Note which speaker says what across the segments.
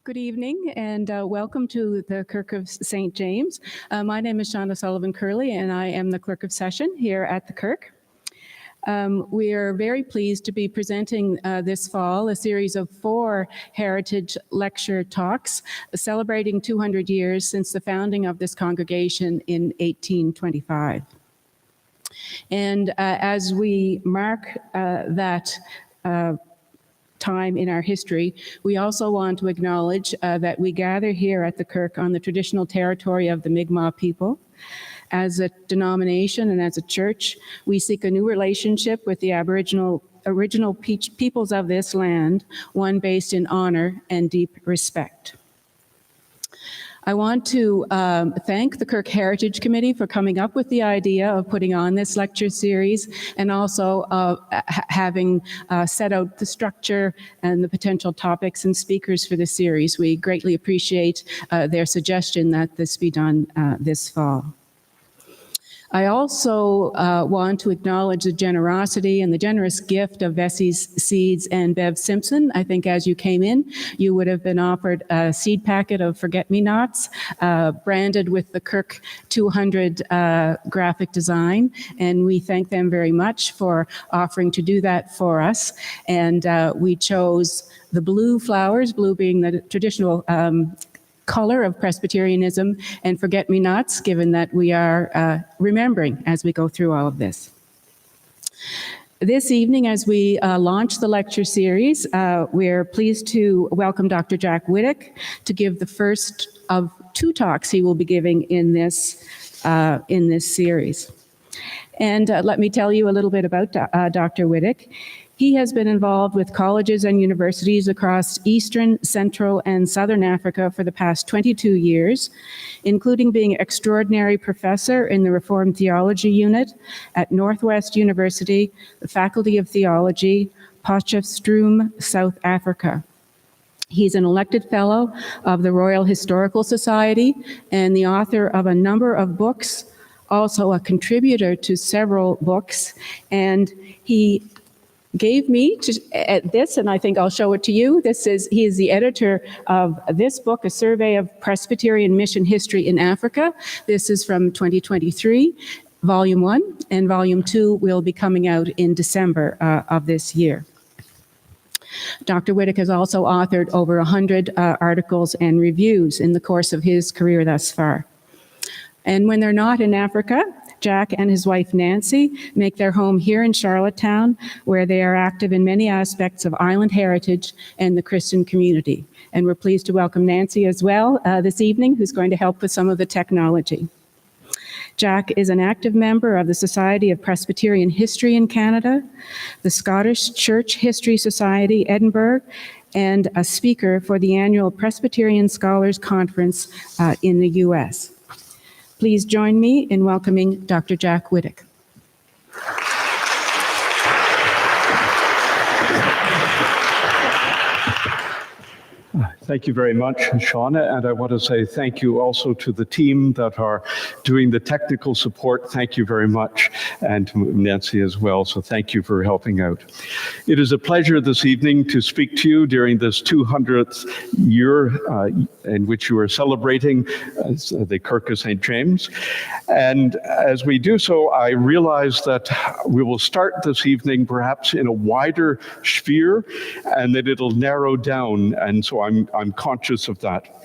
Speaker 1: Good evening and welcome to the Kirk of St. James. My name is Shauna Sullivan-Curley and I am the Clerk of Session here at the Kirk. We are very pleased to be presenting this fall a series of 4 heritage lecture talks celebrating 200 years since the founding of this congregation in 1825. And as we mark that time in our history, we also want to acknowledge that we gather here at the Kirk on the traditional territory of the Mi'kmaq people. As a denomination and as a church, we seek a new relationship with the original peoples of this land, one based in honor and deep respect. I want to thank the Kirk Heritage Committee for coming up with the idea of putting on this lecture series and also having set out the structure and the potential topics and speakers for the series. We greatly appreciate their suggestion that this be done this fall. I also want to acknowledge the generosity and the generous gift of Vessie's Seeds and Bev Simpson. I think as you came in, you would have been offered a seed packet of forget-me-nots branded with the Kirk 200 graphic design. And we thank them very much for offering to do that for us. And we chose the blue flowers, blue being the traditional color of Presbyterianism, and forget-me-nots, given that we are remembering as we go through all of this. This evening, as we launch the lecture series, we're pleased to welcome Dr. Jack Whittock to give the first of 2 talks he will be giving in this series. And let me tell you a little bit about Dr. Whittock. He has been involved with colleges and universities across Eastern, Central, and Southern Africa for the past 22 years, including being extraordinary professor in the Reformed Theology Unit at Northwest University, the Faculty of Theology, Potchefstroom, South Africa. He's an elected fellow of the Royal Historical Society and the author of a number of books, also a contributor to several books, and he gave me this, and I think I'll show it to you. He is the editor of this book, A Survey of Presbyterian Mission History in Africa. This is from 2023, Volume 1, and Volume 2 will be coming out in December of this year. Dr. Whittock has also authored over 100 articles and reviews in the course of his career thus far. And when they're not in Africa, Jack and his wife Nancy make their home here in Charlottetown, where they are active in many aspects of island heritage and the Christian community. And we're pleased to welcome Nancy as well this evening, who's going to help with some of the technology. Jack is an active member of the Society of Presbyterian History in Canada, the Scottish Church History Society, Edinburgh, and a speaker for the annual Presbyterian Scholars Conference in the U.S. Please join me in welcoming Dr. Jack Whittock.
Speaker 2: Thank you very much, Shauna, and I want to say thank you also to the team that are doing the technical support. Thank you very much, and to Nancy as well, so thank you for helping out. It is a pleasure this evening to speak to you during this 200th year in which you are celebrating the Kirk of St. James. And as we do so, I realize that we will start this evening perhaps in a wider sphere, and that it'll narrow down, and so I'm conscious of that.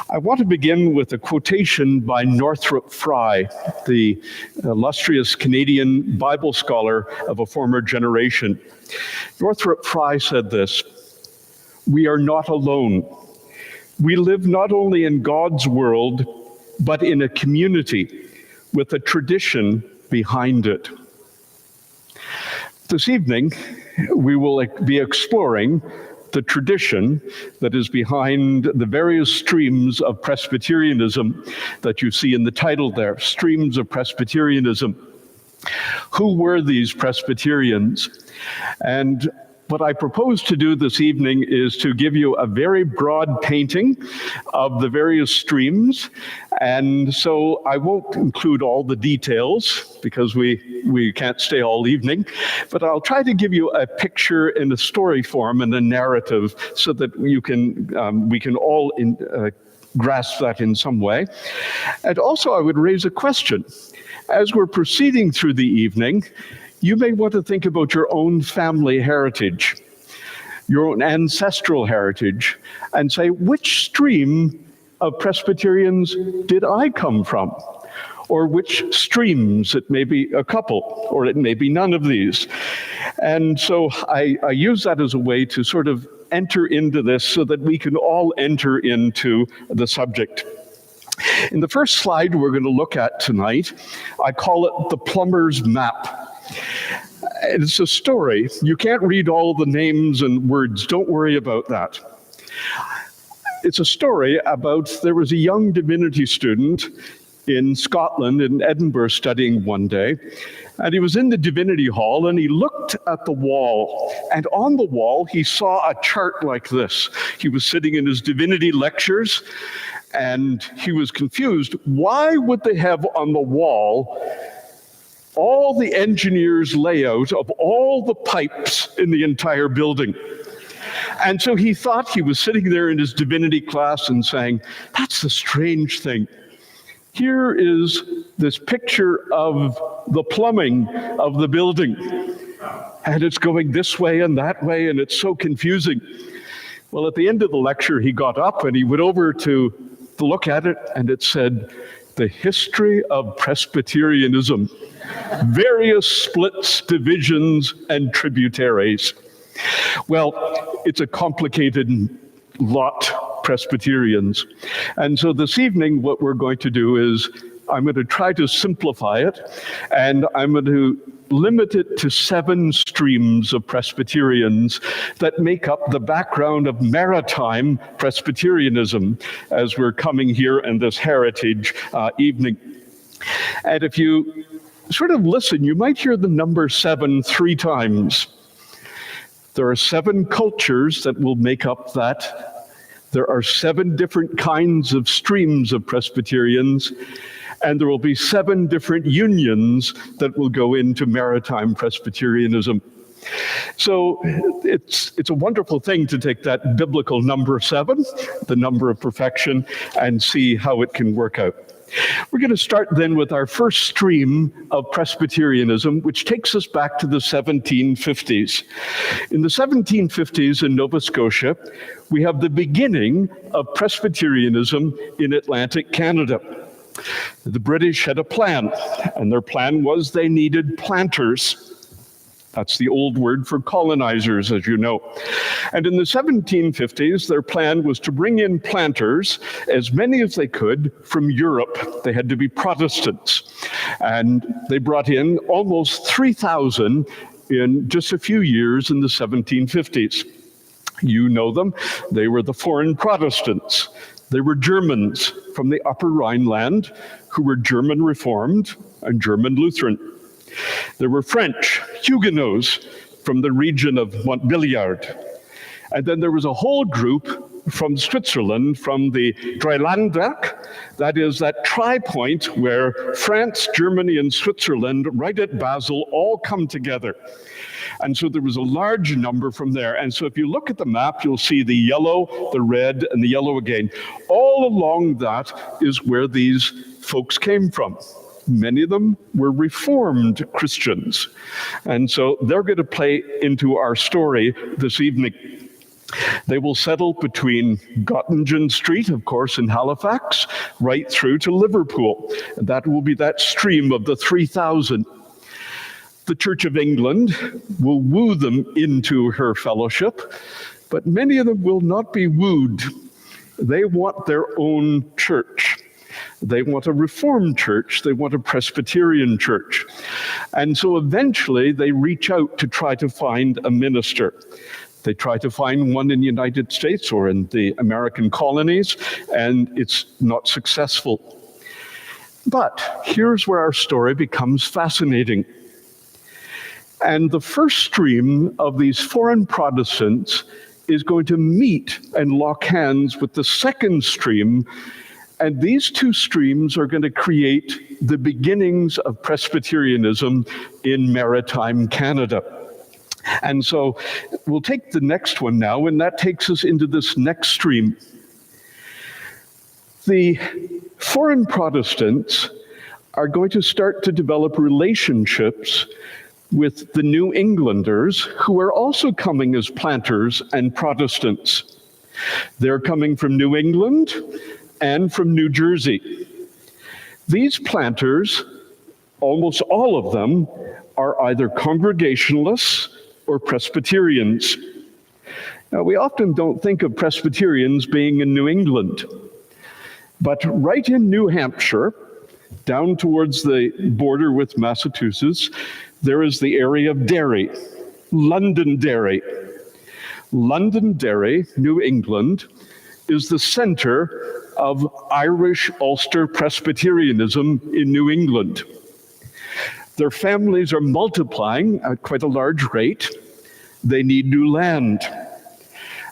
Speaker 2: I want to begin with a quotation by Northrop Frye, the illustrious Canadian Bible scholar of a former generation. Northrop Frye said this: "We are not alone. We live not only in God's world, but in a community with a tradition behind it." This evening, we will be exploring the tradition that is behind the various streams of Presbyterianism that you see in the title there, Streams of Presbyterianism. Who were these Presbyterians? And what I propose to do this evening is to give you a very broad painting of the various streams And so I won't include all the details because we can't stay all evening, but I'll try to give you a picture in a story form and a narrative so that we can all grasp that in some way. And also I would raise a question. As we're proceeding through the evening, you may want to think about your own family heritage, your own ancestral heritage, and say, which stream of Presbyterians did I come from? Or which streams? It may be a couple, or it may be none of these. And so I use that as a way to sort of enter into this so that we can all enter into the subject. In the first slide we're going to look at tonight, I call it the plumber's map. It's a story. You can't read all the names and words. Don't worry about that. It's a story about there was a young divinity student in Scotland, in Edinburgh, studying one day. And he was in the divinity hall and he looked at the wall. And on the wall, he saw a chart like this. He was sitting in his divinity lectures and he was confused. Why would they have on the wall all the engineer's layout of all the pipes in the entire building? And so he thought, he was sitting there in his divinity class and saying, that's the strange thing. Here is this picture of the plumbing of the building. And it's going this way and that way, and it's so confusing. Well, at the end of the lecture, he got up and he went over to look at it, and it said, the history of Presbyterianism, various splits, divisions, and tributaries. Well, it's a complicated lot, Presbyterians. And so this evening, what we're going to do is I'm going to try to simplify it, and I'm going to limit it to 7 streams of Presbyterians that make up the background of maritime Presbyterianism as we're coming here in this heritage evening. And if you sort of listen, you might hear the number 7 3 times. There are 7 cultures that will make up that. There are 7 different kinds of streams of Presbyterians, and there will be 7 different unions that will go into maritime Presbyterianism. So it's a wonderful thing to take that biblical number 7, the number of perfection, and see how it can work out. We're going to start then with our first stream of Presbyterianism, which takes us back to the 1750s. In the 1750s in Nova Scotia, we have the beginning of Presbyterianism in Atlantic Canada. The British had a plan, and their plan was they needed planters. That's the old word for colonizers, as you know. And in the 1750s, their plan was to bring in planters, as many as they could, from Europe. They had to be Protestants. And they brought in almost 3,000 in just a few years in the 1750s. You know them. They were the foreign Protestants. They were Germans from the Upper Rhineland who were German Reformed and German Lutheran. There were French Huguenots from the region of Montbéliard. And then there was a whole group from Switzerland, from the Dreiländereck, that is that tri-point where France, Germany, and Switzerland, right at Basel, all come together. And so there was a large number from there. And so if you look at the map, you'll see the yellow, the red, and the yellow again. All along that is where these folks came from. Many of them were Reformed Christians. And so they're going to play into our story this evening. They will settle between Gottingen Street, of course, in Halifax, right through to Liverpool. And that will be that stream of the 3,000. The Church of England will woo them into her fellowship, but many of them will not be wooed. They want their own church. They want a Reformed church. They want a Presbyterian church. And so eventually they reach out to try to find a minister. They try to find one in the United States or in the American colonies, and it's not successful. But here's where our story becomes fascinating. And the first stream of these foreign Protestants is going to meet and lock hands with the second stream And these two streams are going to create the beginnings of Presbyterianism in maritime Canada. And so we'll take the next one now, and that takes us into this next stream. The foreign Protestants are going to start to develop relationships with the New Englanders, who are also coming as planters and Protestants. They're coming from New England and from New Jersey. These planters, almost all of them, are either Congregationalists or Presbyterians. Now, we often don't think of Presbyterians being in New England, but right in New Hampshire, down towards the border with Massachusetts, there is the area of Derry, Londonderry. Londonderry, New England, is the center of Irish Ulster Presbyterianism in New England. Their families are multiplying at quite a large rate. They need new land.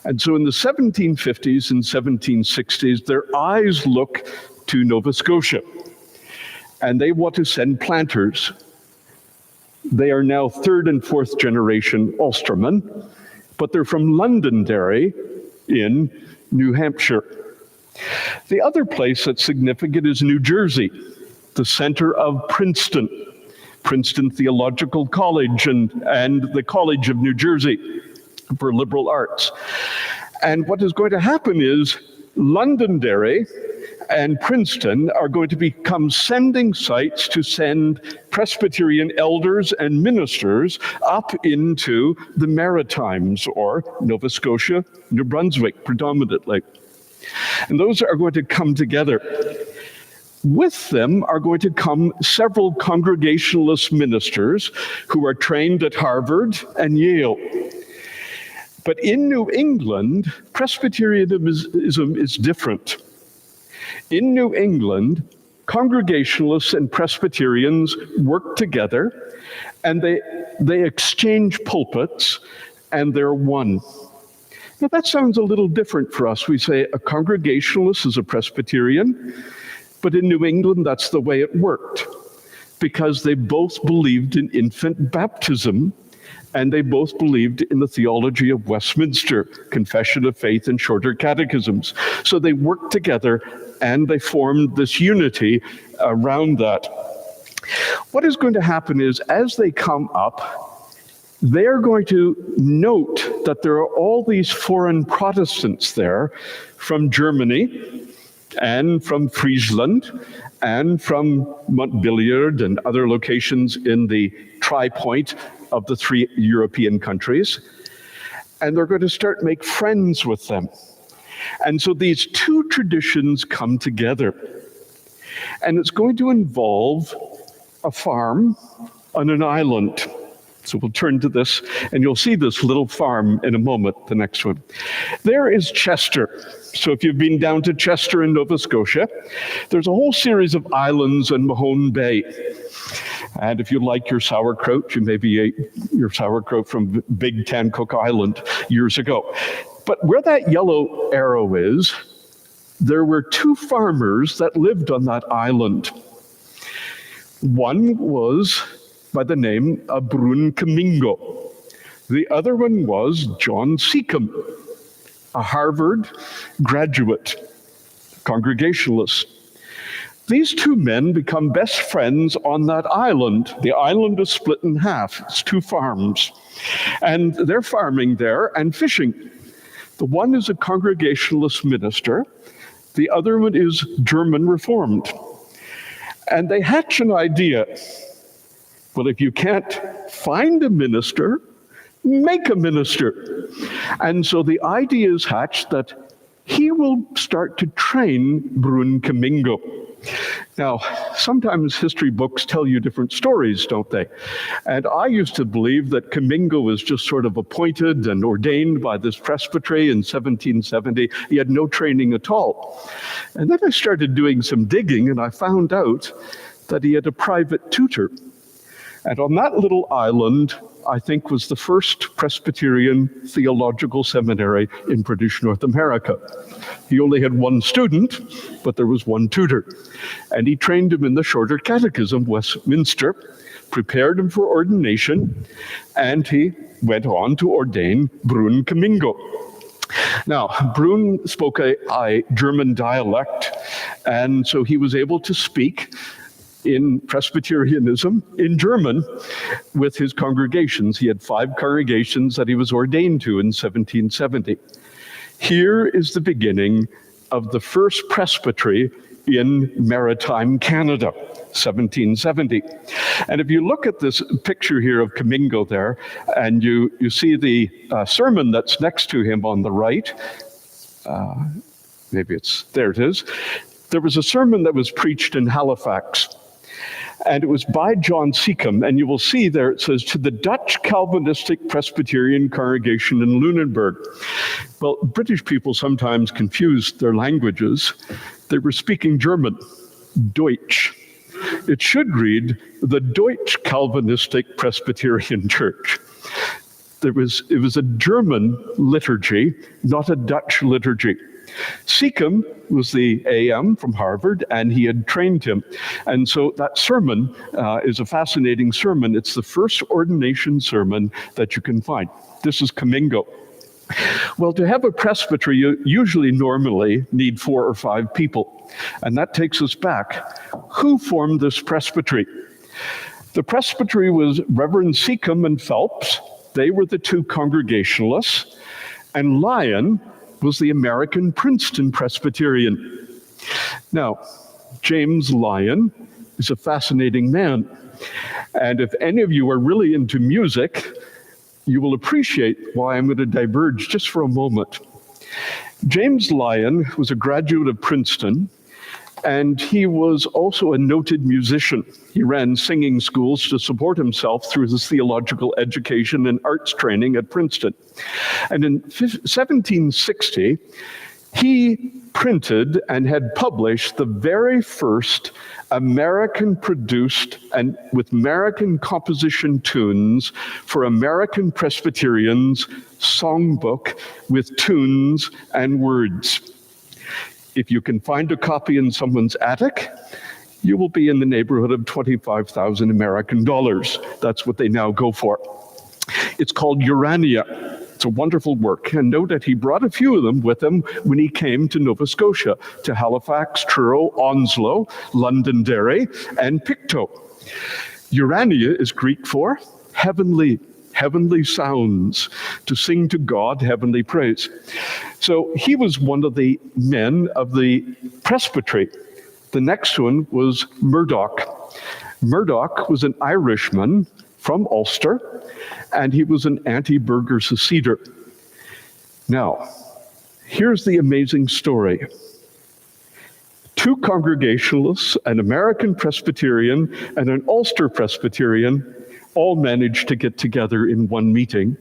Speaker 2: And so in the 1750s and 1760s, their eyes look to Nova Scotia, and they want to send planters. They are now third and fourth generation Ulstermen, but they're from Londonderry in New Hampshire. The other place that's significant is New Jersey, the center of Princeton Theological College and the College of New Jersey for liberal arts. And what is going to happen is Londonderry and Princeton are going to become sending sites to send Presbyterian elders and ministers up into the Maritimes, or Nova Scotia, New Brunswick predominantly. And those are going to come together. With them are going to come several Congregationalist ministers who are trained at Harvard and Yale. But in New England, Presbyterianism is different. In New England, Congregationalists and Presbyterians work together, and they exchange pulpits, and they're one. Now that sounds a little different for us. We say a Congregationalist is a Presbyterian, but in New England, that's the way it worked, because they both believed in infant baptism, and they both believed in the theology of Westminster, Confession of Faith and shorter catechisms. So they worked together, and they formed this unity around that. What is going to happen is, as they come up, they are going to note that there are all these foreign Protestants there from Germany and from Friesland and from Montbéliard and other locations in the tri-point of the three European countries. And they're going to start make friends with them. And so these two traditions come together. And it's going to involve a farm on an island. So we'll turn to this, and you'll see this little farm in a moment, the next one. There is Chester. So if you've been down to Chester in Nova Scotia, there's a whole series of islands in Mahone Bay. And if you like your sauerkraut, you maybe ate your sauerkraut from Big Tancook Island years ago. But where that yellow arrow is, there were two farmers that lived on that island. One was by the name of Brun Camingo. The other one was John Seacombe, a Harvard graduate, Congregationalist. These two men become best friends on that island. The island is split in half. It's two farms. And they're farming there and fishing. The one is a Congregationalist minister. The other one is German Reformed. And they hatch an idea. Well, if you can't find a minister, make a minister. And so the idea is hatched that he will start to train Brun Camingo. Now, sometimes history books tell you different stories, don't they? And I used to believe that Camingo was just sort of appointed and ordained by this presbytery in 1770. He had no training at all. And then I started doing some digging, and I found out that he had a private tutor. And on that little island, I think, was the first Presbyterian theological seminary in British North America. He only had one student, but there was one tutor. And he trained him in the Shorter Catechism, Westminster, prepared him for ordination, and he went on to ordain Brun Kamingo. Now, Brun spoke a German dialect, and so he was able to speak in Presbyterianism in German with his congregations. He had 5 congregations that he was ordained to in 1770. Here is the beginning of the first presbytery in maritime Canada, 1770. And if you look at this picture here of Kamingo there, and you see the sermon that's next to him on the right, there it is. There was a sermon that was preached in Halifax, and it was by John Seacombe, and you will see there it says, to the Dutch Calvinistic Presbyterian congregation in Lunenburg. Well, British people sometimes confused their languages. They were speaking German, Deutsch. It should read, the Deutsch Calvinistic Presbyterian Church. It was a German liturgy, not a Dutch liturgy. Seacombe was the AM from Harvard, and he had trained him. And so that sermon is a fascinating sermon. It's the first ordination sermon that you can find. This is Kamingo. Well, to have a presbytery, you usually normally need 4 or 5 people. And that takes us back. Who formed this presbytery? The presbytery was Reverend Seacombe and Phelps. They were the 2 Congregationalists. And Lyon was the American Princeton Presbyterian. Now, James Lyon is a fascinating man. And if any of you are really into music, you will appreciate why I'm going to diverge just for a moment. James Lyon was a graduate of Princeton, and he was also a noted musician. He ran singing schools to support himself through his theological education and arts training at Princeton. And in 1760, he printed and had published the very first American-produced and with American composition tunes for American Presbyterians songbook with tunes and words. If you can find a copy in someone's attic, you will be in the neighborhood of $25,000 American dollars. That's what they now go for. It's called Urania. It's a wonderful work. And note that he brought a few of them with him when he came to Nova Scotia, to Halifax, Truro, Onslow, Londonderry, and Pictou. Urania is Greek for heavenly sounds, to sing to God heavenly praise. So he was one of the men of the presbytery. The next one was Murdoch. Murdoch was an Irishman from Ulster, and he was an anti-burgher seceder. Now, here's the amazing story. 2 Congregationalists, an American Presbyterian, and an Ulster Presbyterian all managed to get together in one meeting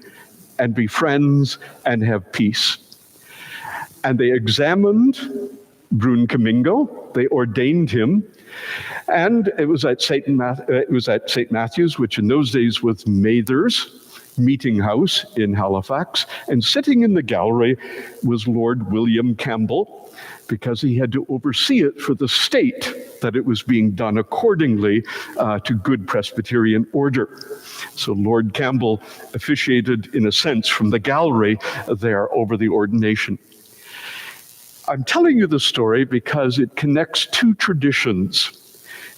Speaker 2: and be friends and have peace. And they examined Brun Kamingo, they ordained him, and it was at St. Matthew's, which in those days was Mather's meeting house in Halifax, and sitting in the gallery was Lord William Campbell, because he had to oversee it for the state, that it was being done accordingly to good Presbyterian order. So Lord Campbell officiated, in a sense, from the gallery there over the ordination. I'm telling you this story because it connects 2 traditions.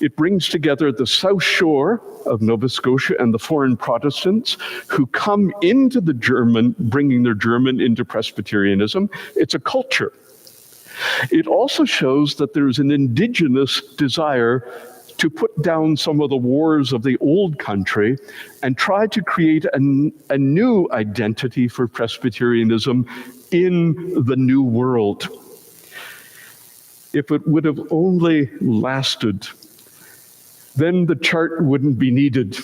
Speaker 2: It brings together the South Shore of Nova Scotia and the foreign Protestants who come into the German, bringing their German into Presbyterianism. It's a culture. It also shows that there's an indigenous desire to put down some of the wars of the old country and try to create a new identity for Presbyterianism in the new world. If it would have only lasted, then the chart wouldn't be needed.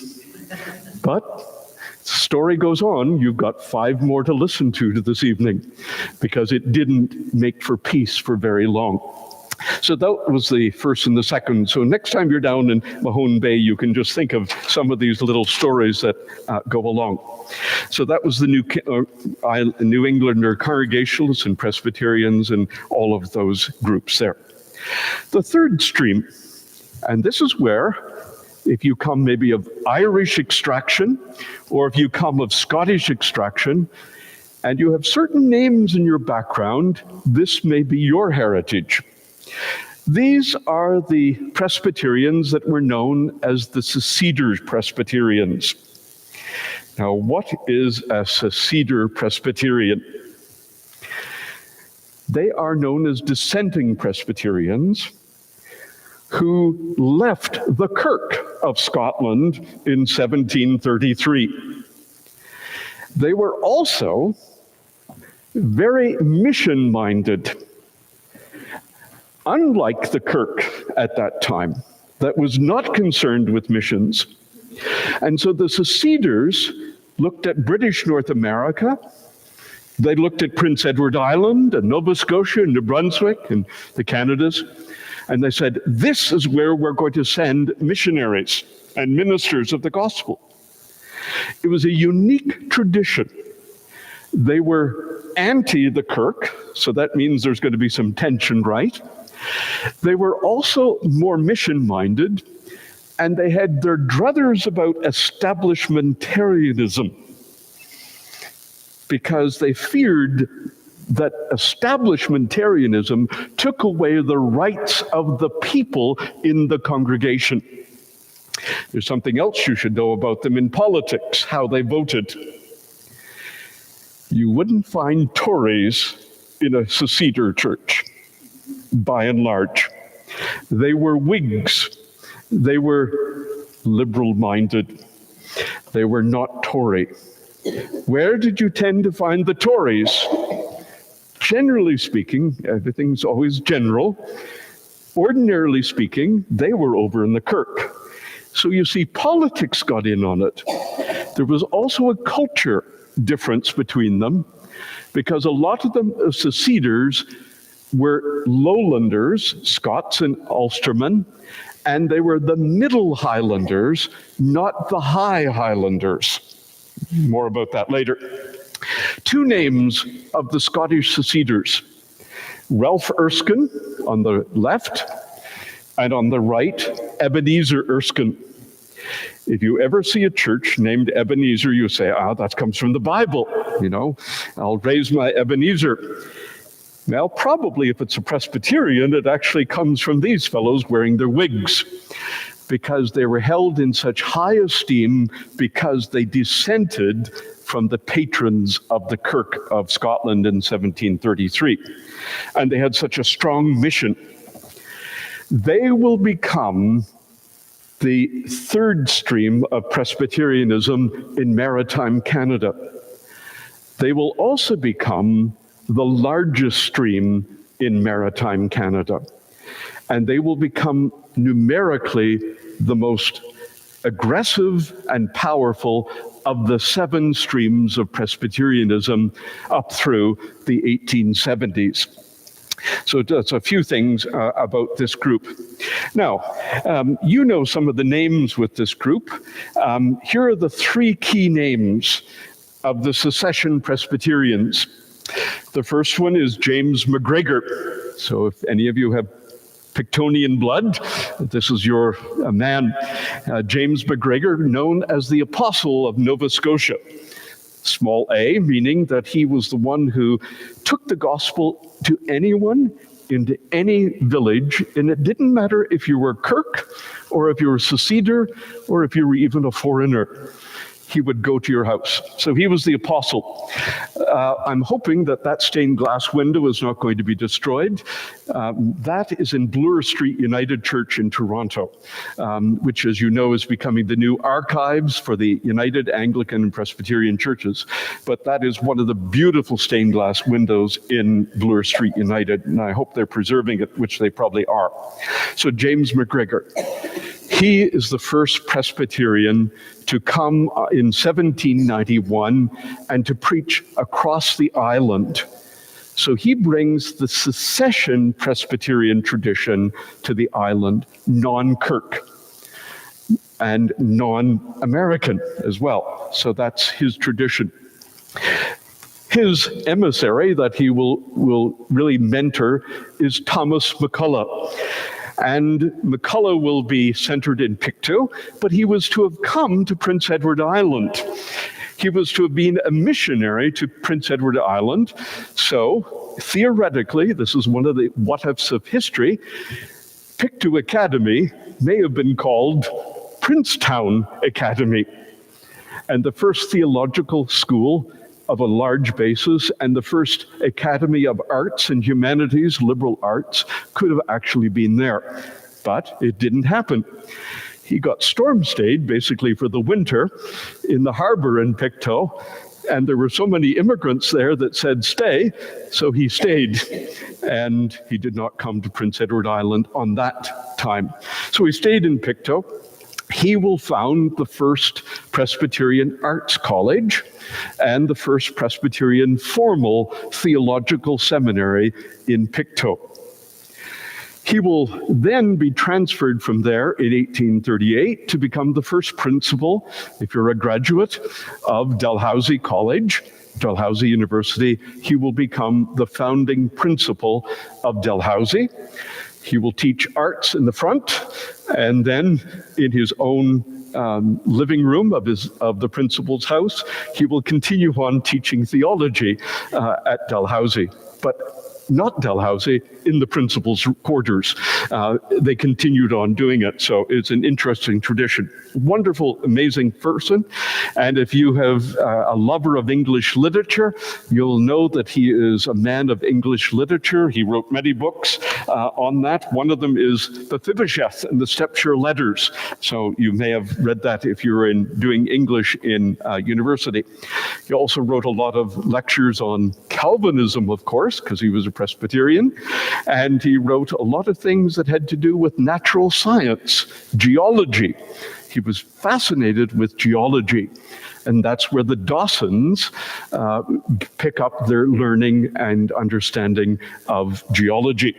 Speaker 2: But the story goes on. You've got 5 more to listen to this evening, because it didn't make for peace for very long. So that was the first and the second. So next time you're down in Mahone Bay, you can just think of some of these little stories that go along. So that was the New Englander Congregationalists and Presbyterians and all of those groups there. The third stream, and this is where, if you come maybe of Irish extraction, or if you come of Scottish extraction, and you have certain names in your background, this may be your heritage. These are the Presbyterians that were known as the Seceder Presbyterians. Now, what is a Seceder Presbyterian? They are known as dissenting Presbyterians who left the Kirk of Scotland in 1733. They were also very mission-minded, unlike the Kirk at that time, that was not concerned with missions. And so the Seceders looked at British North America. They looked at Prince Edward Island and Nova Scotia and New Brunswick and the Canadas. And they said, this is where we're going to send missionaries and ministers of the gospel. It was a unique tradition. They were anti the Kirk, so that means there's going to be some tension, right? They were also more mission-minded, and they had their druthers about establishmentarianism because they feared that establishmentarianism took away the rights of the people in the congregation. There's something else you should know about them in politics, how they voted. You wouldn't find Tories in a Seceder church, by and large. They were Whigs. They were liberal-minded. They were not Tory. Where did you tend to find the Tories? Generally speaking, everything's always general. Ordinarily speaking, they were over in the Kirk. So you see, politics got in on it. There was also a culture difference between them, because a lot of the Seceders were lowlanders, Scots and Ulstermen, and they were the middle Highlanders, not the high Highlanders. More about that later. Two names of the Scottish Seceders: Ralph Erskine on the left, and on the right, Ebenezer Erskine. If you ever see a church named Ebenezer, you say, that comes from the Bible, I'll raise my Ebenezer. Well, probably if it's a Presbyterian, it actually comes from these fellows wearing their wigs, because they were held in such high esteem because they dissented from the patrons of the Kirk of Scotland in 1733. And they had such a strong mission. They will become the third stream of Presbyterianism in maritime Canada. They will also become the largest stream in maritime Canada. And they will become numerically the most aggressive and powerful of the 7 streams of Presbyterianism up through the 1870s. So that's a few things about this group. Now, you know some of the names with this group. Here are the 3 key names of the secession Presbyterians. The first one is James McGregor. So if any of you have Pictonian blood, this is your man. James McGregor, known as the Apostle of Nova Scotia. Small a, meaning that he was the one who took the gospel to anyone into any village, and it didn't matter if you were Kirk, or if you were Seceder, or if you were even a foreigner. He would go to your house. So he was the apostle. I'm hoping that stained glass window is not going to be destroyed. That is in Bloor Street United Church in Toronto, which, as you know, is becoming the new archives for the United Anglican and Presbyterian churches. But that is one of the beautiful stained glass windows in Bloor Street United, and I hope they're preserving it, which they probably are. So James McGregor. He is the first Presbyterian to come in 1791 and to preach across the island So he brings the secession Presbyterian tradition to the island, non-Kirk and non-American as well. So that's his tradition. His emissary that he will really mentor is Thomas McCullough. And McCullough will be centered in Pictou, but he was to have come to Prince Edward Island. He was to have been a missionary to Prince Edward Island. So theoretically, this is one of the what-ifs of history, Pictou Academy may have been called Princetown Academy. And the first theological school of a large basis and the first Academy of Arts and Humanities, liberal arts, could have actually been there. But it didn't happen. He got storm-stayed, basically, for the winter in the harbor in Pictou, and there were so many immigrants there that said, stay, so he stayed. And he did not come to Prince Edward Island on that time. So he stayed in Pictou. He will found the first Presbyterian Arts College and the first Presbyterian formal theological seminary in Pictou. He will then be transferred from there in 1838 to become the first principal, if you're a graduate, of Dalhousie College, Dalhousie University. He will become the founding principal of Dalhousie. He will teach arts in the front, and then in his own living room of the principal's house, he will continue on teaching theology at Dalhousie. But not Dalhousie, in the principal's quarters. They continued on doing it, so it's an interesting tradition. Wonderful, amazing person, and if you have a lover of English literature, you'll know that he is a man of English literature. He wrote many books on that. One of them is Mephibosheth and the Stepshire Letters, so you may have read that if you're doing English in university. He also wrote a lot of lectures on Calvinism, of course, because he was a Presbyterian, and he wrote a lot of things that had to do with natural science, geology. He was fascinated with geology, and that's where the Dawsons pick up their learning and understanding of geology.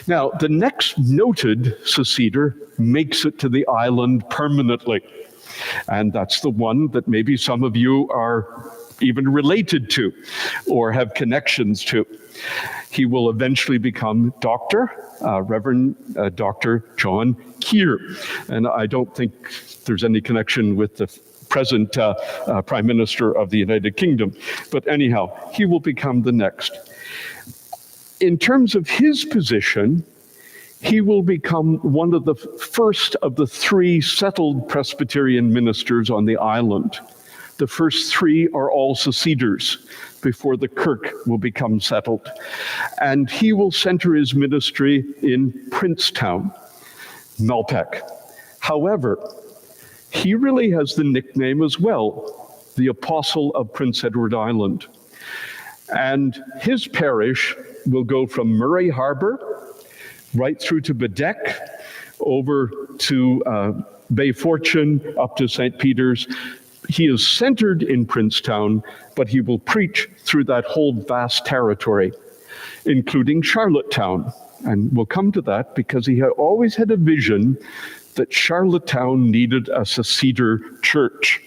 Speaker 2: Now, the next noted seceder makes it to the island permanently, and that's the one that maybe some of you are even related to or have connections to. He will eventually become Reverend Dr. John Keir. And I don't think there's any connection with the present Prime Minister of the United Kingdom. But anyhow, he will become the next. In terms of his position, he will become one of the first of the three settled Presbyterian ministers on the island. The first three are all seceders before the Kirk will become settled. And he will center his ministry in Princetown, Malpeque. However, he really has the nickname as well, the Apostle of Prince Edward Island. And his parish will go from Murray Harbor right through to Bedeque, over to Bay Fortune, up to St. Peter's. He is centered in Princetown, but he will preach through that whole vast territory, including Charlottetown. And we'll come to that because he had always had a vision that Charlottetown needed a seceder church.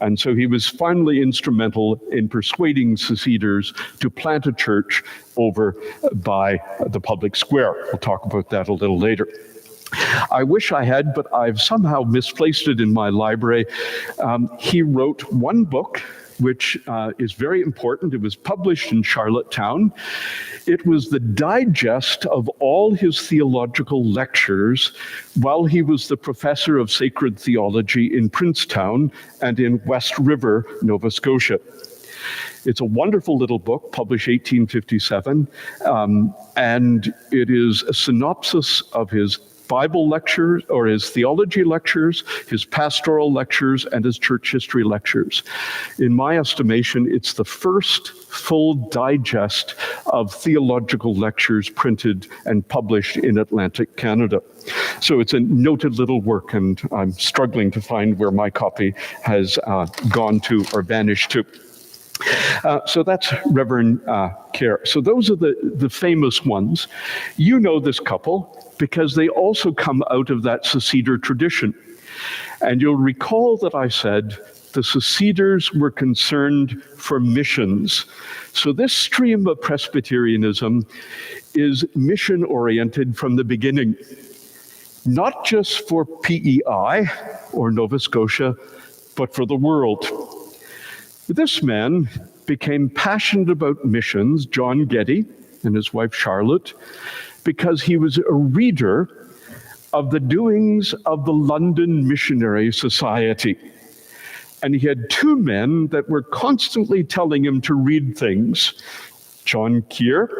Speaker 2: And so he was finally instrumental in persuading seceders to plant a church over by the public square. We'll talk about that a little later. I wish I had, but I've somehow misplaced it in my library. He wrote one book, which is very important. It was published in Charlottetown. It was the digest of all his theological lectures while he was the professor of sacred theology in Princetown and in West River, Nova Scotia. It's a wonderful little book, published 1857, and it is a synopsis of his Bible lectures, or his theology lectures, his pastoral lectures, and his church history lectures. In my estimation, it's the first full digest of theological lectures printed and published in Atlantic Canada. So it's a noted little work, and I'm struggling to find where my copy has gone to or vanished to. So that's Reverend Kirk. So those are the famous ones. You know this couple because they also come out of that Seceder tradition. And you'll recall that I said the Seceders were concerned for missions. So this stream of Presbyterianism is mission-oriented from the beginning, not just for PEI or Nova Scotia, but for the world. This man became passionate about missions, John Getty and his wife Charlotte, because he was a reader of the doings of the London Missionary Society. And he had two men that were constantly telling him to read things, John Kirk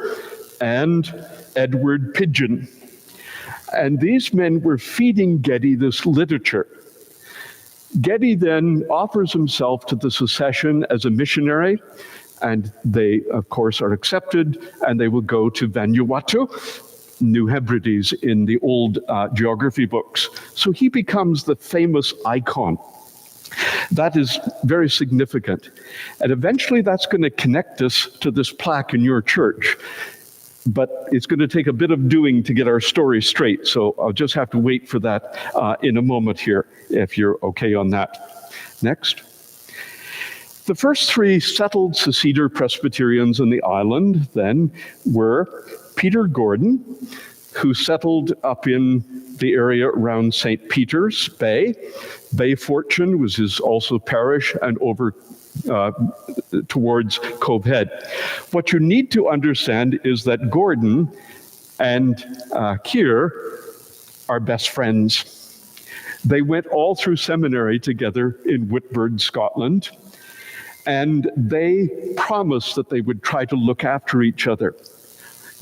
Speaker 2: and Edward Pidgeon. And these men were feeding Getty this literature. Getty then offers himself to the secession as a missionary, and they, of course, are accepted, and they will go to Vanuatu, New Hebrides in the old geography books. So he becomes the famous icon. That is very significant. And eventually that's going to connect us to this plaque in your church. But it's going to take a bit of doing to get our story straight. So I'll just have to wait for that in a moment here, if you're okay on that. Next. The first three settled Seceder Presbyterians in the island then were Peter Gordon, who settled up in the area around St. Peter's Bay. Bay Fortune was his also parish, and over towards Cove Head. What you need to understand is that Gordon and Kirk are best friends. They went all through seminary together in Whitburn, Scotland, and they promised that they would try to look after each other.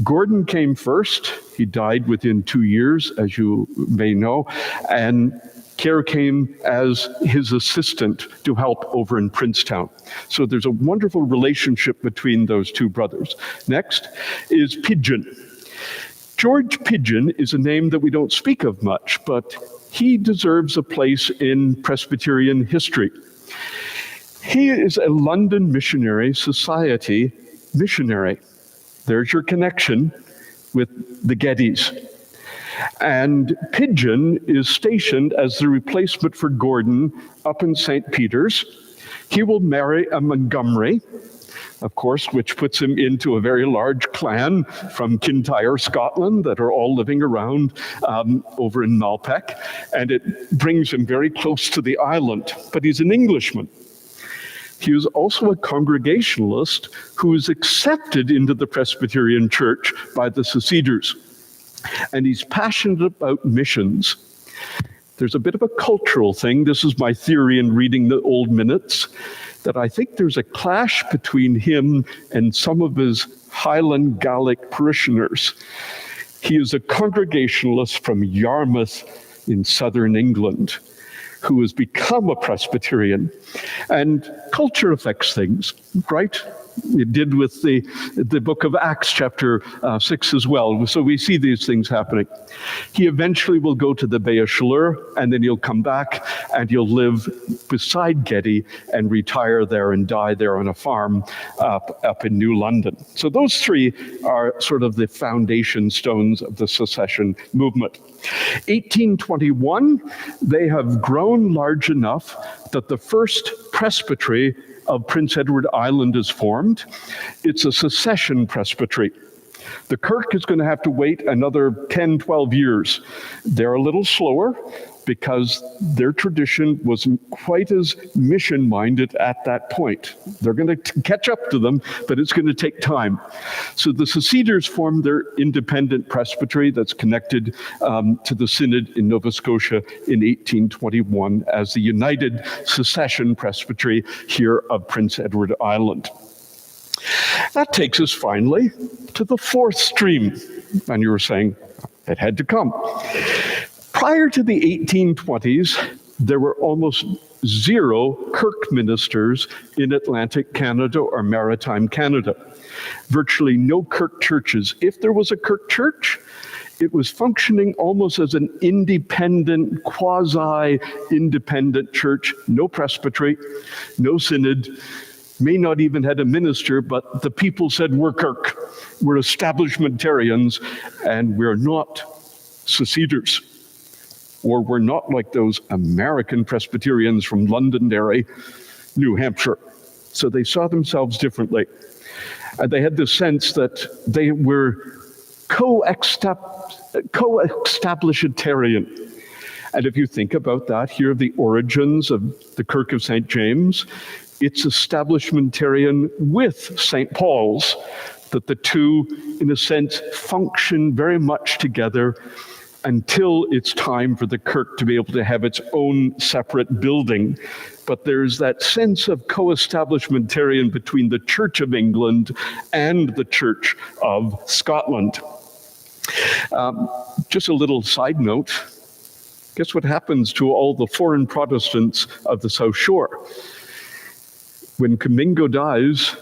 Speaker 2: Gordon came first. He died within 2 years, as you may know, and Kirk came as his assistant to help over in Princetown. So there's a wonderful relationship between those two brothers. Next is Pidgeon. George Pidgeon is a name that we don't speak of much, but he deserves a place in Presbyterian history. He is a London Missionary Society missionary. There's your connection with the Gettys. And Pidgeon is stationed as the replacement for Gordon up in St. Peter's. He will marry a Montgomery, of course, which puts him into a very large clan from Kintyre, Scotland, that are all living around over in Malpeque. And it brings him very close to the island. But he's an Englishman. He was also a Congregationalist who was accepted into the Presbyterian Church by the Seceders. And he's passionate about missions. There's a bit of a cultural thing. This is my theory in reading the old minutes, that I think there's a clash between him and some of his Highland Gaelic parishioners. He is a Congregationalist from Yarmouth in southern England who has become a Presbyterian. And culture affects things, right? It did with the book of Acts, chapter 6 as well. So we see these things happening. He eventually will go to the Bay of Chaleur, and then he'll come back and he'll live beside Getty and retire there and die there on a farm up in New London. So those three are sort of the foundation stones of the secession movement. 1821, they have grown large enough that the first presbytery of Prince Edward Island is formed. It's a secession presbytery. The Kirk is going to have to wait another 10, 12 years. They're a little slower because their tradition wasn't quite as mission-minded at that point. They're going to catch up to them, but it's going to take time. So the Seceders formed their independent presbytery that's connected to the Synod in Nova Scotia in 1821 as the United Secession Presbytery here of Prince Edward Island. That takes us finally to the fourth stream. And you were saying it had to come. Prior to the 1820s, there were almost zero Kirk ministers in Atlantic Canada or Maritime Canada. Virtually no Kirk churches. If there was a Kirk church, it was functioning almost as an independent, quasi-independent church, no presbytery, no synod, may not even had a minister, but the people said, we're Kirk, we're establishmentarians, and we're not seceders. Or we're not like those American Presbyterians from Londonderry, New Hampshire. So they saw themselves differently. And they had the sense that they were co-establishmentarian. And if you think about that, here are the origins of the Kirk of St. James. It's establishmentarian with St. Paul's, that the two, in a sense, function very much together until it's time for the Kirk to be able to have its own separate building. But there's that sense of co-establishmentarian between the Church of England and the Church of Scotland. Just a little side note. Guess what happens to all the foreign Protestants of the South Shore? When Comingo dies,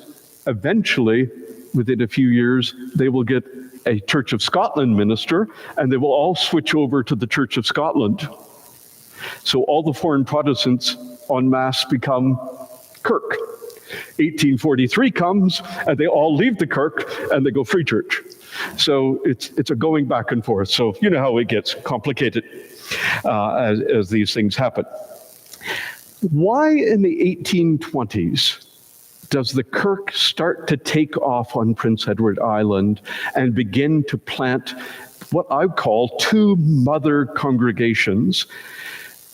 Speaker 2: eventually, within a few years, they will get a Church of Scotland minister, and they will all switch over to the Church of Scotland. So all the foreign Protestants en masse become Kirk. 1843 comes, and they all leave the Kirk, and they go Free Church. So it's a going back and forth. So you know how it gets complicated as these things happen. Why in the 1820s does the Kirk start to take off on Prince Edward Island and begin to plant what I call two mother congregations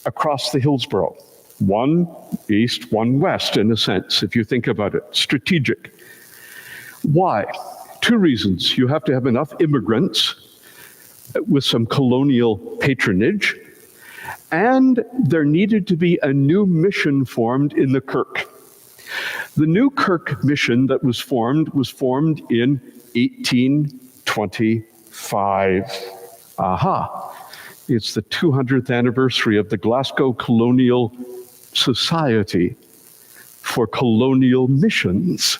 Speaker 2: across the Hillsborough? One east, one west, in a sense, if you think about it, strategic. Why? Two reasons. You have to have enough immigrants with some colonial patronage, and there needed to be a new mission formed in the Kirk. The new Kirk mission that was formed in 1825. Aha! It's the 200th anniversary of the Glasgow Colonial Society for Colonial Missions.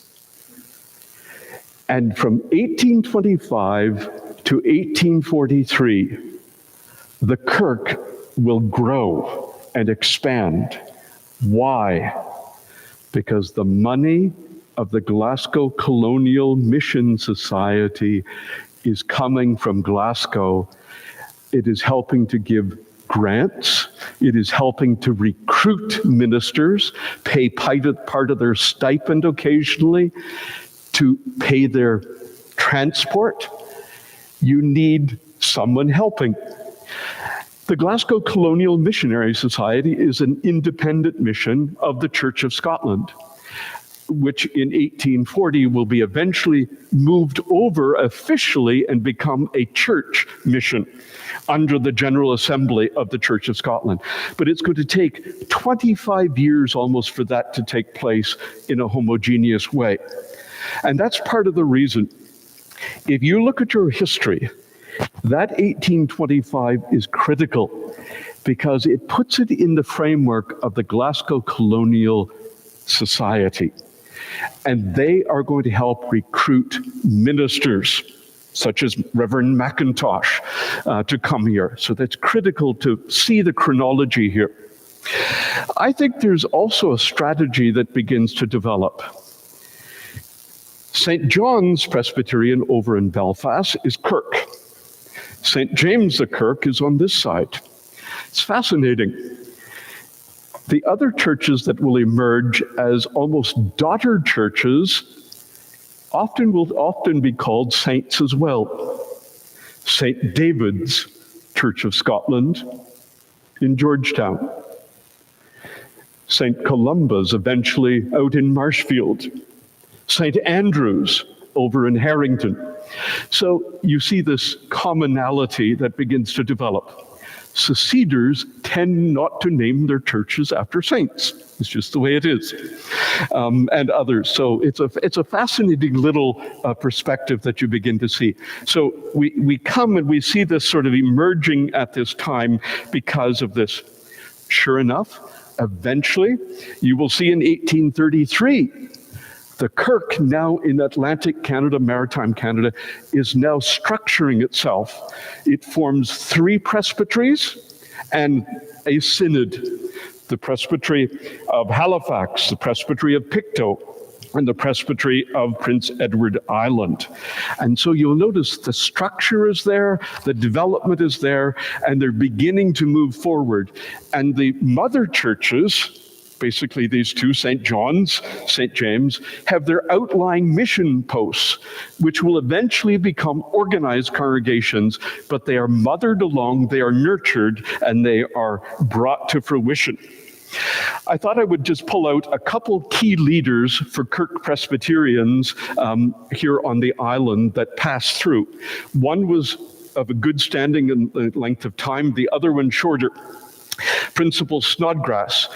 Speaker 2: And from 1825 to 1843, the Kirk will grow and expand. Why? Because the money of the Glasgow Colonial Mission Society is coming from Glasgow. It is helping to give grants. It is helping to recruit ministers, pay part of their stipend occasionally, to pay their transport. You need someone helping. The Glasgow Colonial Missionary Society is an independent mission of the Church of Scotland, which in 1840 will be eventually moved over officially and become a church mission under the General Assembly of the Church of Scotland. But it's going to take 25 years almost for that to take place in a homogeneous way. And that's part of the reason. If you look at your history, that 1825 is critical because it puts it in the framework of the Glasgow Colonial Society. And they are going to help recruit ministers, such as Reverend McIntosh, to come here. So that's critical to see the chronology here. I think there's also a strategy that begins to develop. St. John's Presbyterian over in Belfast is Kirk. St. James the Kirk is on this side. It's fascinating. The other churches that will emerge as almost daughter churches will often be called saints as well. St. David's Church of Scotland in Georgetown. St. Columba's eventually out in Marshfield. St. Andrew's over in Harrington. So you see this commonality that begins to develop. Seceders tend not to name their churches after saints. It's just the way it is. And others. So it's a fascinating little perspective that you begin to see. So we come and we see this sort of emerging at this time because of this. Sure enough, eventually, you will see in 1833, the Kirk, now in Atlantic Canada, Maritime Canada, is now structuring itself. It forms 3 presbyteries and a synod. The Presbytery of Halifax, the Presbytery of Pictou, and the Presbytery of Prince Edward Island. And so you'll notice the structure is there, the development is there, and they're beginning to move forward. And the mother churches, basically these two, St. John's, St. James, have their outlying mission posts, which will eventually become organized congregations, but they are mothered along, they are nurtured, and they are brought to fruition. I thought I would just pull out a couple key leaders for Kirk Presbyterians here on the island that passed through. One was of a good standing and length of time, the other one shorter. Principal Snodgrass,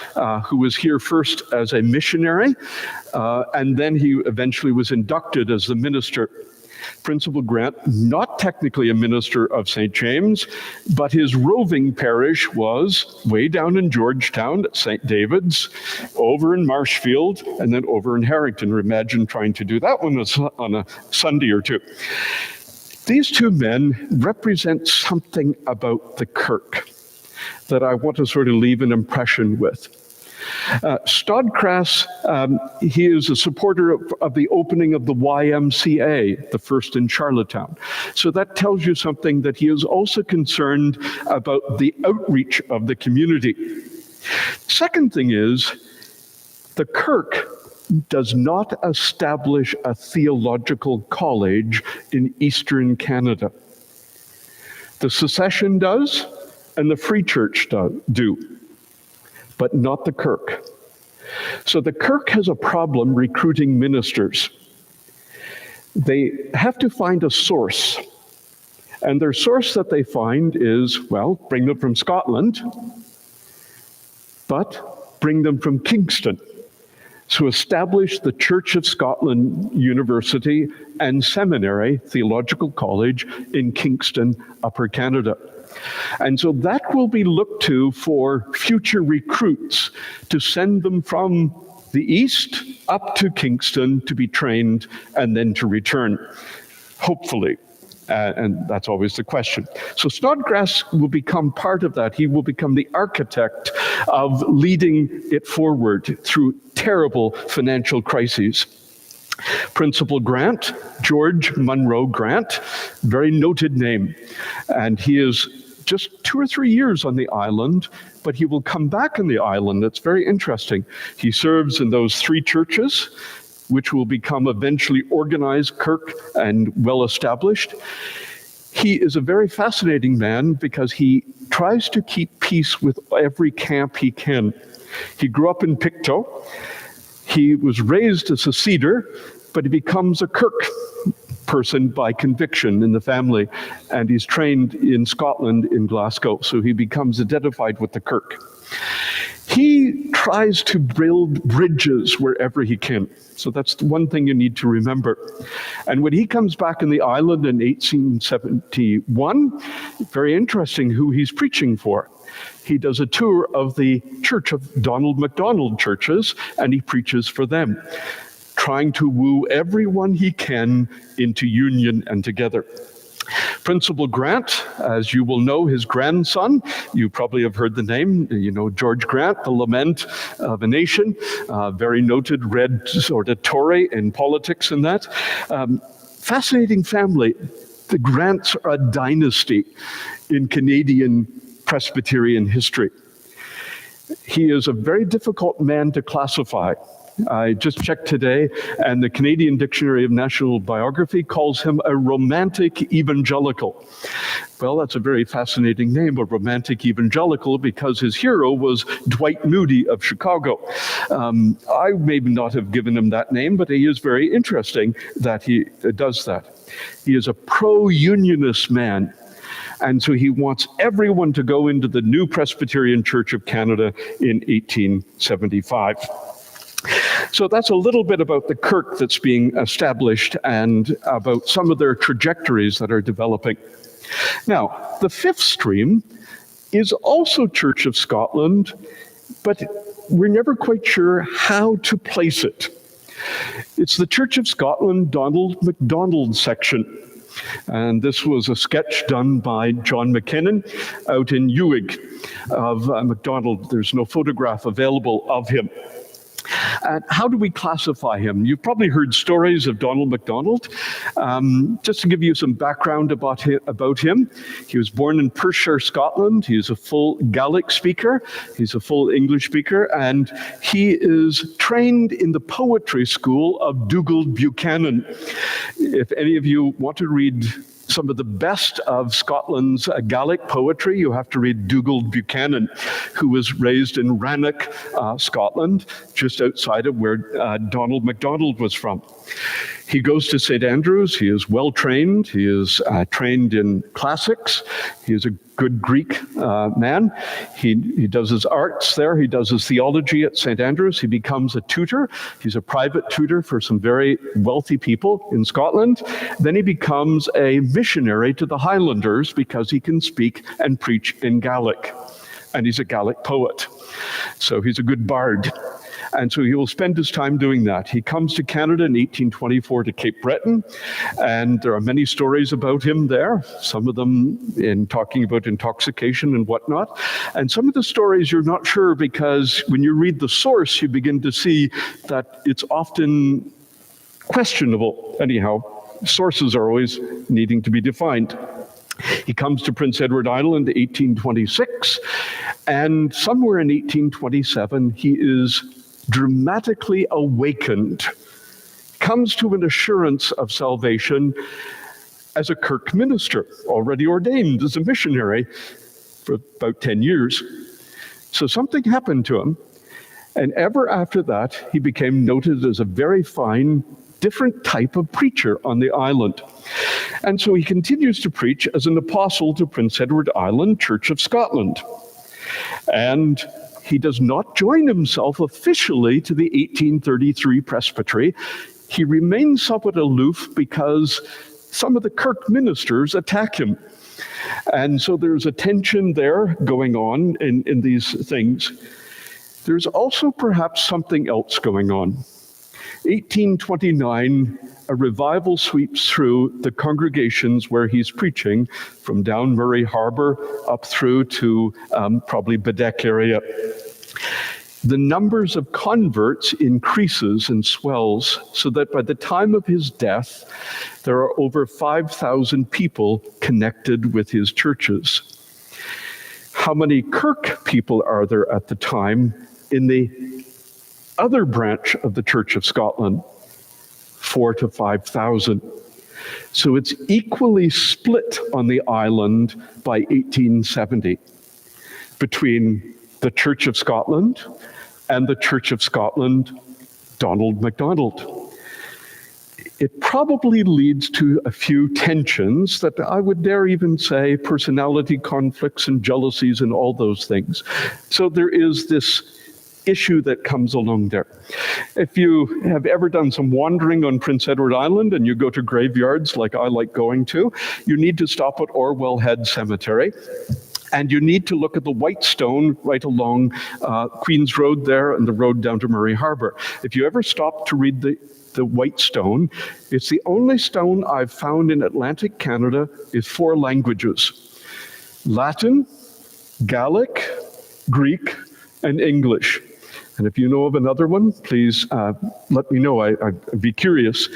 Speaker 2: who was here first as a missionary, and then he eventually was inducted as the minister. Principal Grant, not technically a minister of St. James, but his roving parish was way down in Georgetown at St. David's, over in Marshfield, and then over in Harrington. Imagine trying to do that one on a Sunday or two. These two men represent something about the Kirk that I want to sort of leave an impression with. Snodgrass, he is a supporter of the opening of the YMCA, the first in Charlottetown. So that tells you something, that he is also concerned about the outreach of the community. Second thing is, the Kirk does not establish a theological college in Eastern Canada. The Secession does, and the Free Church do, but not the Kirk. So the Kirk has a problem recruiting ministers. They have to find a source, and their source that they find is, well, bring them from Scotland, but bring them from Kingston. So establish the Church of Scotland University and Seminary, Theological College in Kingston, Upper Canada. And so that will be looked to for future recruits, to send them from the east up to Kingston to be trained and then to return, hopefully. And that's always the question. So Snodgrass will become part of that. He will become the architect of leading it forward through terrible financial crises. Principal Grant, George Munro Grant, very noted name. And he is just 2 or 3 years on the island, but he will come back on the island. It's very interesting. He serves in those 3 churches, which will become eventually organized, Kirk, and well-established. He is a very fascinating man because he tries to keep peace with every camp he can. He grew up in Pictou. He was raised as a Cedar, but he becomes a Kirk person by conviction in the family, and he's trained in Scotland, in Glasgow, so he becomes identified with the Kirk. He tries to build bridges wherever he can. So that's the one thing you need to remember. And when he comes back on the island in 1871, very interesting who he's preaching for. He does a tour of the Church of Donald MacDonald churches, and he preaches for them, trying to woo everyone he can into union and together. Principal Grant, as you will know, his grandson, you probably have heard the name, you know, George Grant, the lament of a nation, very noted red sort of Tory in politics and that. Fascinating family. The Grants are a dynasty in Canadian Presbyterian history. He is a very difficult man to classify. I just checked today, and the Canadian Dictionary of National Biography calls him a romantic evangelical. Well, that's a very fascinating name, a romantic evangelical, because his hero was Dwight Moody of Chicago. I may not have given him that name, but he is very interesting that he does that. He is a pro-unionist man, and so he wants everyone to go into the new Presbyterian Church of Canada in 1875. So that's a little bit about the Kirk that's being established and about some of their trajectories that are developing. Now, the fifth stream is also Church of Scotland, but we're never quite sure how to place it. It's the Church of Scotland Donald MacDonald section. And this was a sketch done by John McKinnon out in Uig of MacDonald. There's no photograph available of him. How do we classify him? You've probably heard stories of Donald MacDonald. Just to give you some background about him, he was born in Perthshire, Scotland. He's a full Gaelic speaker. He's a full English speaker, and he is trained in the poetry school of Dugald Buchanan. If any of you want to read some of the best of Scotland's Gaelic poetry, you have to read Dugald Buchanan, who was raised in Rannoch, Scotland, just outside of where Donald MacDonald was from. He goes to St. Andrews. He is well trained. He is trained in classics. He is a good Greek man. He does his arts there. He does his theology at St. Andrews. He becomes a tutor. He's a private tutor for some very wealthy people in Scotland. Then he becomes a missionary to the Highlanders because he can speak and preach in Gaelic. And he's a Gaelic poet. So he's a good bard. And so he will spend his time doing that. He comes to Canada in 1824 to Cape Breton, and there are many stories about him there, some of them in talking about intoxication and whatnot. And some of the stories you're not sure, because when you read the source, you begin to see that it's often questionable. Anyhow, sources are always needing to be defined. He comes to Prince Edward Island in 1826, and somewhere in 1827, he is dramatically awakened, comes to an assurance of salvation as a Kirk minister, already ordained as a missionary for about 10 years. So something happened to him, and ever after that, he became noted as a very fine, different type of preacher on the island. And so he continues to preach as an apostle to Prince Edward Island Church of Scotland. And he does not join himself officially to the 1833 presbytery. He remains somewhat aloof because some of the Kirk ministers attack him. And so there's a tension there going on in these things. There's also perhaps something else going on. 1829, a revival sweeps through the congregations where he's preaching, from down Murray Harbour up through to probably Bedeck area. The numbers of converts increases and swells, so that by the time of his death, there are over 5,000 people connected with his churches. How many Kirk people are there at the time in the other branch of the Church of Scotland? 4,000 to 5,000. So it's equally split on the island by 1870 between the Church of Scotland and the Church of Scotland, Donald MacDonald. It probably leads to a few tensions that I would dare even say personality conflicts and jealousies and all those things. So there is this issue that comes along there. If you have ever done some wandering on Prince Edward Island and you go to graveyards like I like going to, you need to stop at Orwell Head Cemetery. And you need to look at the white stone right along Queen's Road there and the road down to Murray Harbour. If you ever stop to read the white stone, it's the only stone I've found in Atlantic Canada is 4 languages: Latin, Gaelic, Greek, and English. And if you know of another one, please let me know. I'd be curious.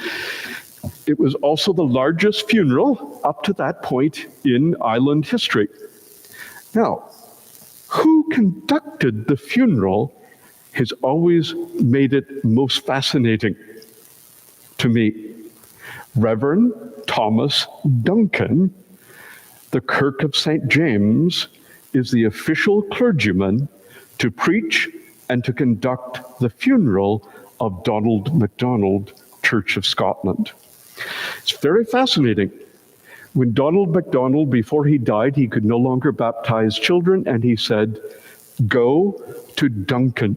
Speaker 2: It was also the largest funeral up to that point in island history. Now, who conducted the funeral has always made it most fascinating to me. Reverend Thomas Duncan, the Kirk of St. James, is the official clergyman to preach and to conduct the funeral of Donald MacDonald, Church of Scotland. It's very fascinating. When Donald MacDonald, before he died, he could no longer baptize children, and he said, "Go to Duncan,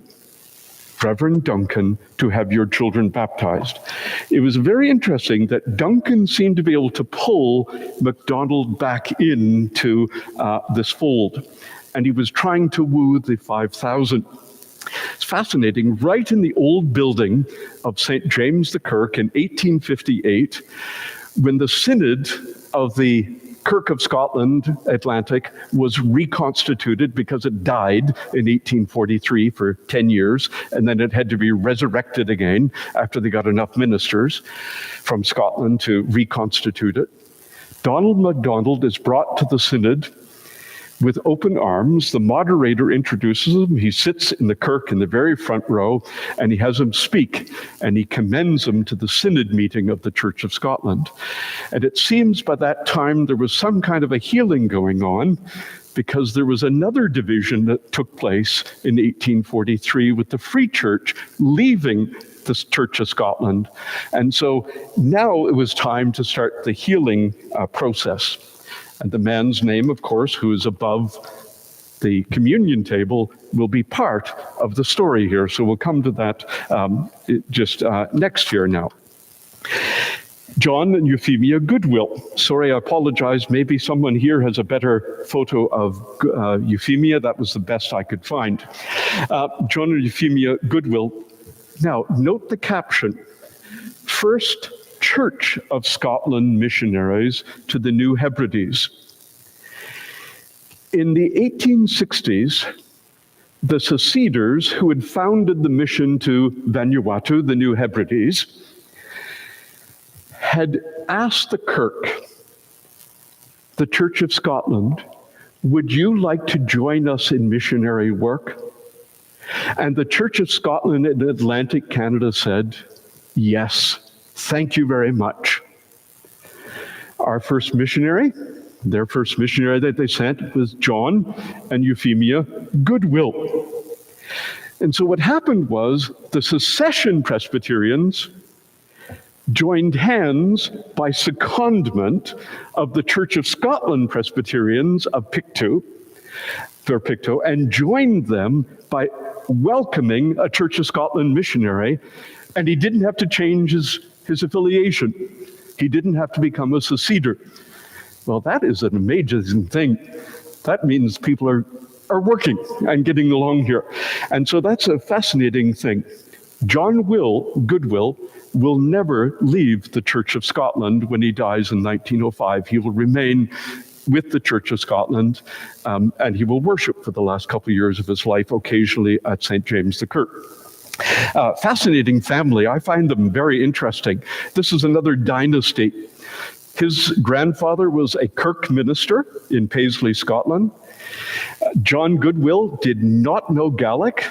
Speaker 2: Reverend Duncan, to have your children baptized." It was very interesting that Duncan seemed to be able to pull MacDonald back into this fold, and he was trying to woo the 5,000. It's fascinating. Right in the old building of St. James the Kirk in 1858, when the synod of the Kirk of Scotland, Atlantic, was reconstituted because it died in 1843 for 10 years, and then it had to be resurrected again after they got enough ministers from Scotland to reconstitute it. Donald MacDonald is brought to the synod with open arms. The moderator introduces him. He sits in the kirk in the very front row, and he has him speak, and he commends him to the synod meeting of the Church of Scotland. And it seems by that time there was some kind of a healing going on, because there was another division that took place in 1843 with the Free Church leaving the Church of Scotland. And so now it was time to start the healing process. And the man's name, of course, who is above the communion table, will be part of the story here. So we'll come to that just next year now. John and Euphemia Goodwill. Sorry, I apologize. Maybe someone here has a better photo of Euphemia. That was the best I could find. John and Euphemia Goodwill. Now, note the caption. First Church of Scotland missionaries to the New Hebrides. In the 1860s, the seceders who had founded the mission to Vanuatu, the New Hebrides, had asked the Kirk, the Church of Scotland, would you like to join us in missionary work? And the Church of Scotland in Atlantic Canada said, yes. Thank you very much. Our first missionary, their first missionary that they sent was John and Euphemia Goodwill. And so what happened was the secession Presbyterians joined hands by secondment of the Church of Scotland Presbyterians of Pictou, and joined them by welcoming a Church of Scotland missionary, and he didn't have to change his affiliation. He didn't have to become a seceder. Well, that is an amazing thing. That means people are working and getting along here. And so that's a fascinating thing. John Goodwill will never leave the Church of Scotland when he dies in 1905. He will remain with the Church of Scotland, and he will worship for the last couple of years of his life, occasionally at St. James the Kirk. Fascinating family. I find them very interesting. This is another dynasty. His grandfather was a Kirk minister in Paisley, Scotland. John Goodwill did not know Gaelic,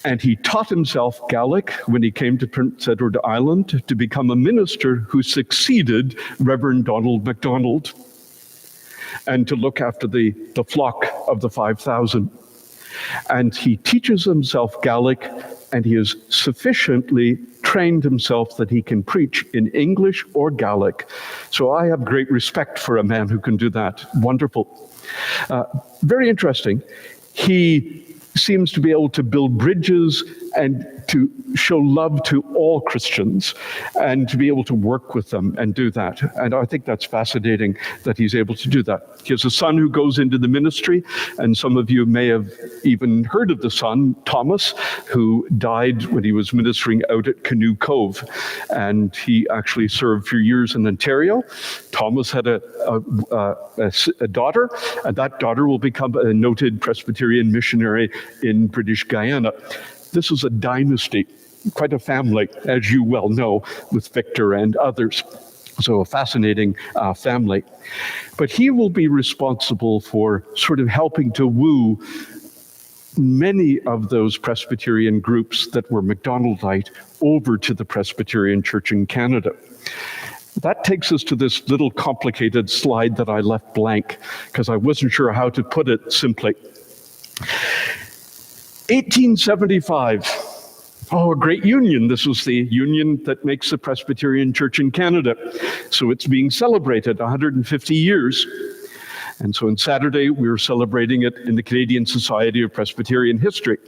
Speaker 2: and he taught himself Gaelic when he came to Prince Edward Island to become a minister who succeeded Reverend Donald MacDonald and to look after the flock of the 5,000. And he teaches himself Gaelic, and he has sufficiently trained himself that he can preach in English or Gaelic. So I have great respect for a man who can do that. Wonderful. Very interesting. He seems to be able to build bridges and to show love to all Christians and to be able to work with them and do that. And I think that's fascinating that he's able to do that. He has a son who goes into the ministry, and some of you may have even heard of the son, Thomas, who died when he was ministering out at Canoe Cove. And he actually served for years in Ontario. Thomas had a daughter, and that daughter will become a noted Presbyterian missionary in British Guyana. This is a dynasty, quite a family, as you well know, with Victor and others. So a fascinating family. But he will be responsible for sort of helping to woo many of those Presbyterian groups that were Macdonaldite over to the Presbyterian Church in Canada. That takes us to this little complicated slide that I left blank because I wasn't sure how to put it simply. 1875. Oh, a great union. This was the union that makes the Presbyterian Church in Canada. So it's being celebrated 150 years. And so on Saturday, we were celebrating it in the Canadian Society of Presbyterian History.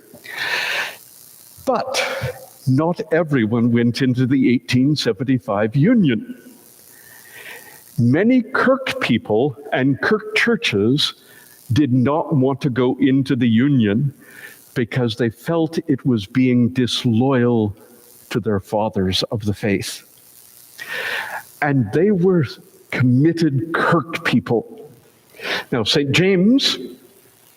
Speaker 2: But not everyone went into the 1875 union. Many Kirk people and Kirk churches did not want to go into the union because they felt it was being disloyal to their fathers of the faith. And they were committed Kirk people. Now, St. James,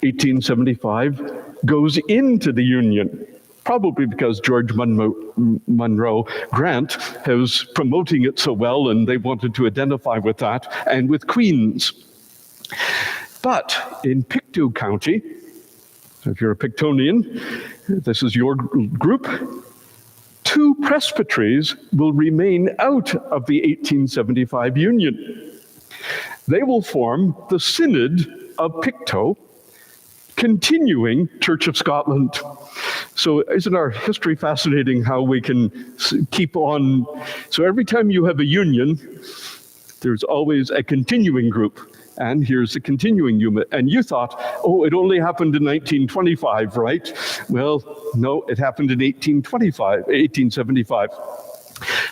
Speaker 2: 1875, goes into the Union, probably because George Monroe Grant was promoting it so well and they wanted to identify with that and with Queens. But in Pictou County, if you're a Pictonian, this is your group, 2 presbyteries will remain out of the 1875 Union. They will form the Synod of Pictou, continuing Church of Scotland. So isn't our history fascinating how we can keep on? So every time you have a union, there's always a continuing group. And here's the continuing unit. And you thought, oh, it only happened in 1925, right? Well, no, it happened in 1875.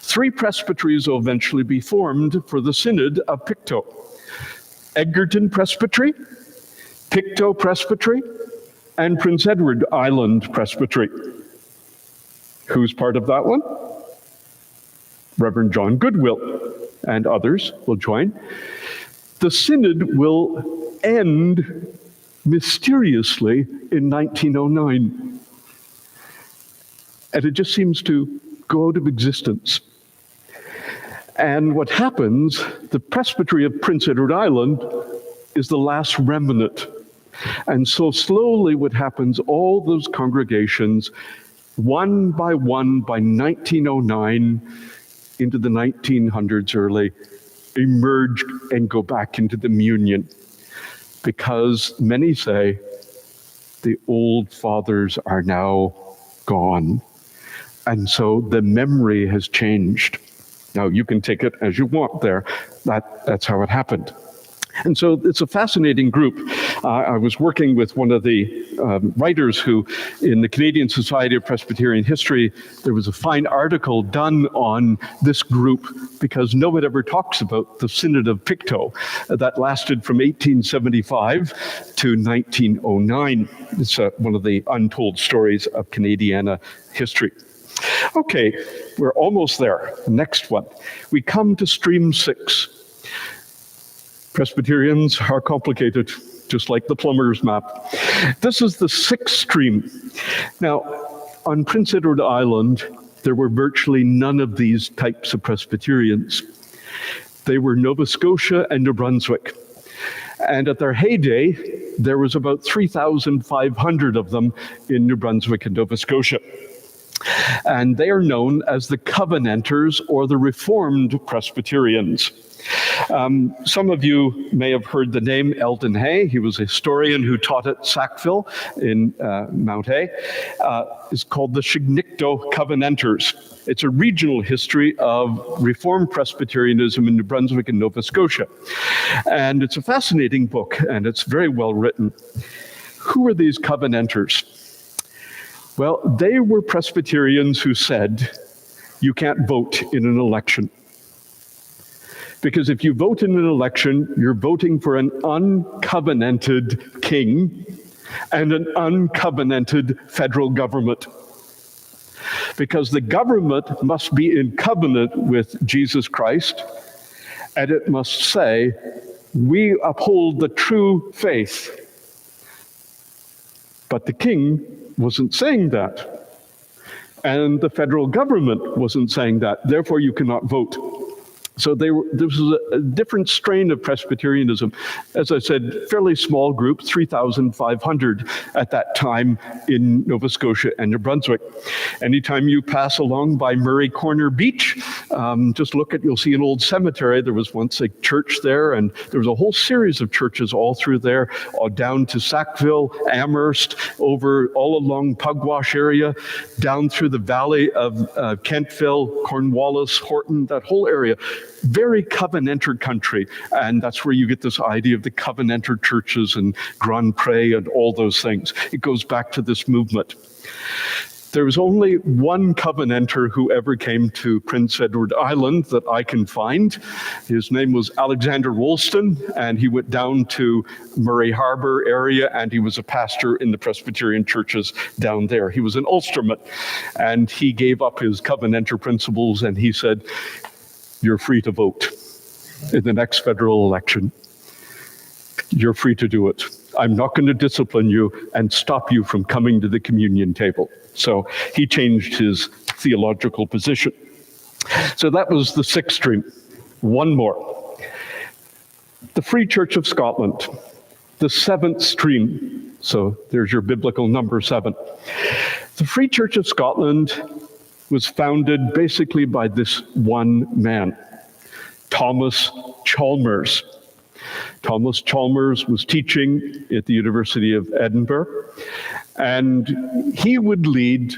Speaker 2: 3 presbyteries will eventually be formed for the Synod of Pictou. Edgerton Presbytery, Pictou Presbytery, and Prince Edward Island Presbytery. Who's part of that one? Reverend John Goodwill and others will join. The Synod will end mysteriously in 1909. And it just seems to go out of existence. And what happens, the Presbytery of Prince Edward Island is the last remnant. And so slowly what happens, all those congregations, one by 1909 into the 1900s early, emerge and go back into the Union. Because many say the old fathers are now gone. And so the memory has changed. Now, you can take it as you want there. That's how it happened. And so it's a fascinating group. I was working with one of the writers who, in the Canadian Society of Presbyterian History, there was a fine article done on this group because no one ever talks about the Synod of Pictou that lasted from 1875 to 1909. It's one of the untold stories of Canadiana history. Okay, we're almost there. Next one. We come to Stream 6. Presbyterians are complicated, just like the plumber's map. This is the 6th stream. Now, on Prince Edward Island, there were virtually none of these types of Presbyterians. They were Nova Scotia and New Brunswick. And at their heyday, there was about 3,500 of them in New Brunswick and Nova Scotia. And they are known as the Covenanters or the Reformed Presbyterians. Some of you may have heard the name Eldon Hay. He was a historian who taught at Sackville in Mount Hay. It's called the Chignecto Covenanters. It's a regional history of Reformed Presbyterianism in New Brunswick and Nova Scotia. And it's a fascinating book, and it's very well written. Who are these Covenanters? Well, they were Presbyterians who said, you can't vote in an election. Because if you vote in an election, you're voting for an uncovenanted king and an uncovenanted federal government. Because the government must be in covenant with Jesus Christ, and it must say, we uphold the true faith. But the king wasn't saying that. And the federal government wasn't saying that. Therefore, you cannot vote. So this was a different strain of Presbyterianism. As I said, fairly small group, 3,500 at that time in Nova Scotia and New Brunswick. Anytime you pass along by Murray Corner Beach, just look you'll see an old cemetery. There was once a church there, and there was a whole series of churches all through there, down to Sackville, Amherst, over all along Pugwash area, down through the valley of Kentville, Cornwallis, Horton, that whole area. Very Covenanter country, and that's where you get this idea of the Covenanter churches and Grand Pré and all those things. It goes back to this movement. There was only one Covenanter who ever came to Prince Edward Island that I can find. His name was Alexander Woolston, and he went down to Murray Harbor area, and he was a pastor in the Presbyterian churches down there. He was an Ulsterman, and he gave up his Covenanter principles, and he said, you're free to vote. in the next federal election, you're free to do it. I'm not going to discipline you and stop you from coming to the communion table. So he changed his theological position. So that was the sixth stream. One more. The Free Church of Scotland, the seventh stream. So there's your biblical number 7. The Free Church of Scotland was founded basically by this one man, Thomas Chalmers. Thomas Chalmers was teaching at the University of Edinburgh, and he would lead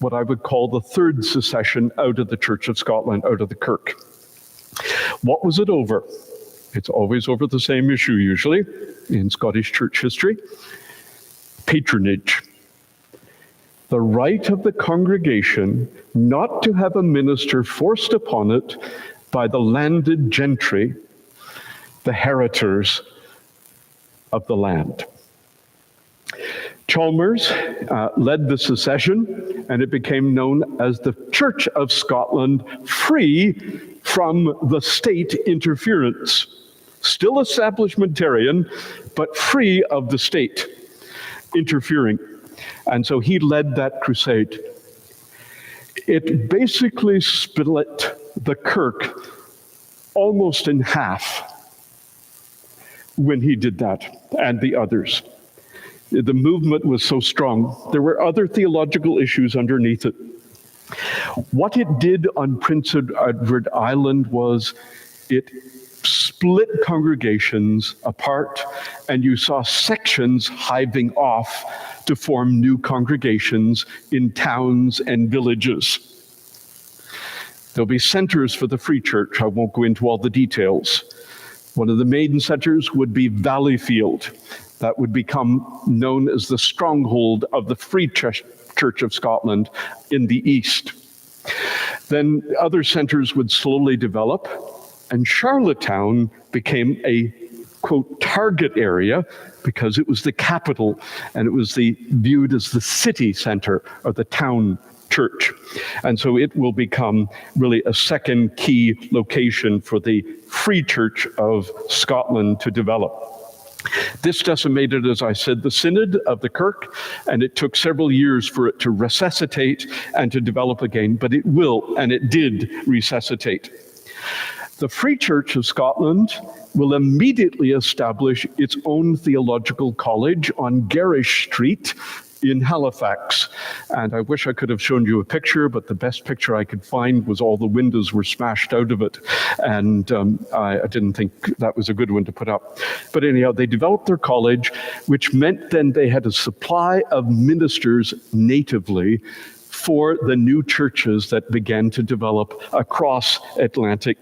Speaker 2: what I would call the third secession out of the Church of Scotland, out of the Kirk. What was it over? It's always over the same issue, usually, in Scottish church history. Patronage. The right of the congregation not to have a minister forced upon it by the landed gentry, the heritors of the land. Chalmers led the secession, and it became known as the Church of Scotland, free from the state interference. Still establishmentarian, but free of the state interfering. And so he led that crusade. It basically split the Kirk almost in half when he did that, and the others. The movement was so strong. There were other theological issues underneath it. What it did on Prince Edward Island was it split congregations apart, and you saw sections hiving off to form new congregations in towns and villages. There'll be centers for the Free Church. I won't go into all the details. One of the main centers would be Valleyfield. That would become known as the stronghold of the Free Church of Scotland in the east. Then other centers would slowly develop, and Charlottetown became a, quote, target area because it was the capital and it was viewed as the city center or the town church. And so it will become really a second key location for the Free Church of Scotland to develop. This decimated, as I said, the Synod of the Kirk, and it took several years for it to resuscitate and to develop again, but it will, and it did resuscitate. The Free Church of Scotland will immediately establish its own theological college on Garish Street in Halifax. And I wish I could have shown you a picture, but the best picture I could find was all the windows were smashed out of it. And I didn't think that was a good one to put up. But anyhow, they developed their college, which meant then they had a supply of ministers natively for the new churches that began to develop across the Atlantic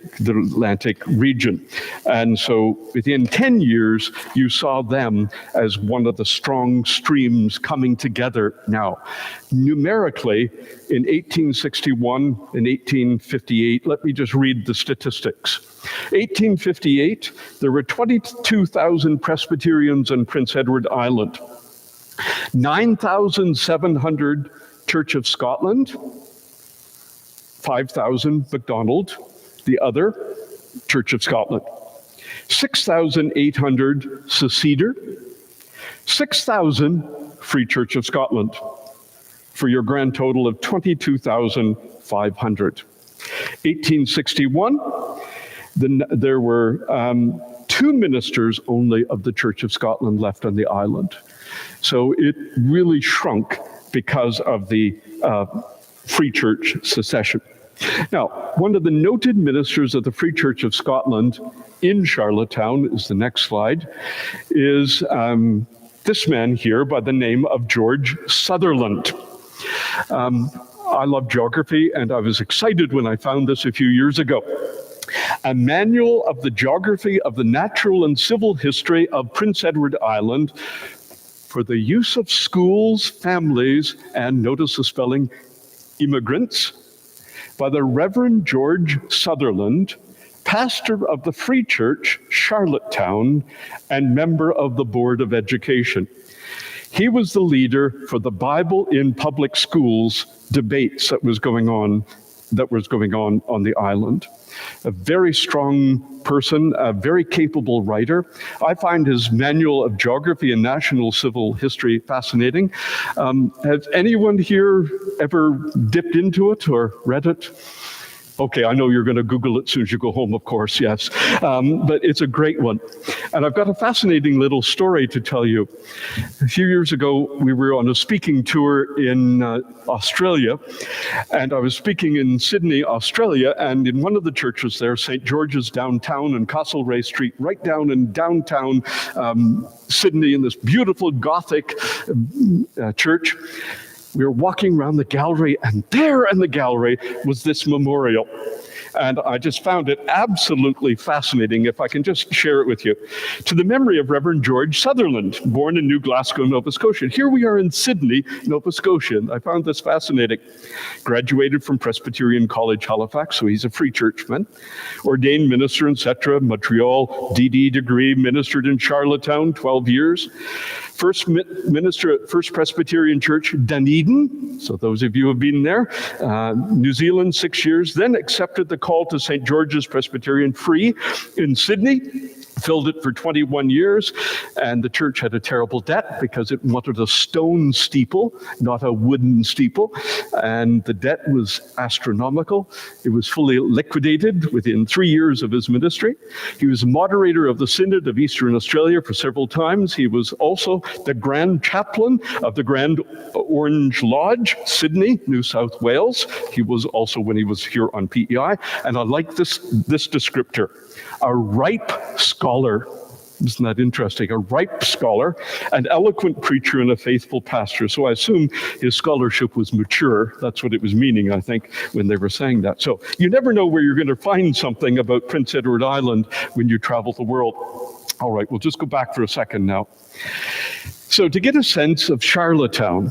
Speaker 2: region. And so within 10 years, you saw them as one of the strong streams coming together now. Numerically, in 1861 and 1858, let me just read the statistics. 1858, there were 22,000 Presbyterians on Prince Edward Island, 9,700 Church of Scotland, 5,000 MacDonald, the other Church of Scotland, 6,800 Seceder, 6,000 Free Church of Scotland, for your grand total of 22,500. 1861, there were 2 ministers only of the Church of Scotland left on the island. So it really shrunk because of the Free Church secession. Now, one of the noted ministers of the Free Church of Scotland in Charlottetown, is the next slide, is this man here by the name of George Sutherland. I love geography, and I was excited when I found this a few years ago. A manual of the geography of the natural and civil history of Prince Edward Island for the use of schools, families, and, notice the spelling, immigrants, by the Reverend George Sutherland, pastor of the Free Church, Charlottetown, and member of the Board of Education. He was the leader for the Bible in Public Schools debates that was going on that was going on the island. A very strong person, a very capable writer. I find his manual of geography and national civil history fascinating. Has anyone here ever dipped into it or read it? Okay, I know you're going to Google it as soon as you go home, of course, yes. But it's a great one. And I've got a fascinating little story to tell you. A few years ago, we were on a speaking tour in Australia, and I was speaking in Sydney, Australia, and in one of the churches there, St. George's downtown and Castlereagh Street, right down in downtown Sydney, in this beautiful Gothic church. We were walking around the gallery, and there in the gallery was this memorial. And I just found it absolutely fascinating, if I can just share it with you. To the memory of Reverend George Sutherland, born in New Glasgow, Nova Scotia. Here we are in Sydney, Nova Scotia. I found this fascinating. Graduated from Presbyterian College, Halifax, so he's a free churchman. Ordained minister in Cetra, Montreal, DD degree, ministered in Charlottetown, 12 years. First minister at First Presbyterian Church, Dunedin, so those of you who have been there, New Zealand, 6 years, then accepted the call to St. George's Presbyterian Free in Sydney, filled it for 21 years, and the church had a terrible debt because it wanted a stone steeple, not a wooden steeple, and the debt was astronomical. It was fully liquidated within 3 years of his ministry. He was moderator of the Synod of Eastern Australia for several times. He was also the Grand Chaplain of the Grand Orange Lodge, Sydney, New South Wales. He was also when he was here on PEI, and I like this descriptor. A ripe scholar, isn't that interesting? A ripe scholar, an eloquent preacher, and a faithful pastor. So I assume his scholarship was mature. That's what it was meaning, I think, when they were saying that. So you never know where you're going to find something about Prince Edward Island when you travel the world. All right, we'll just go back for a second now. So to get a sense of Charlottetown,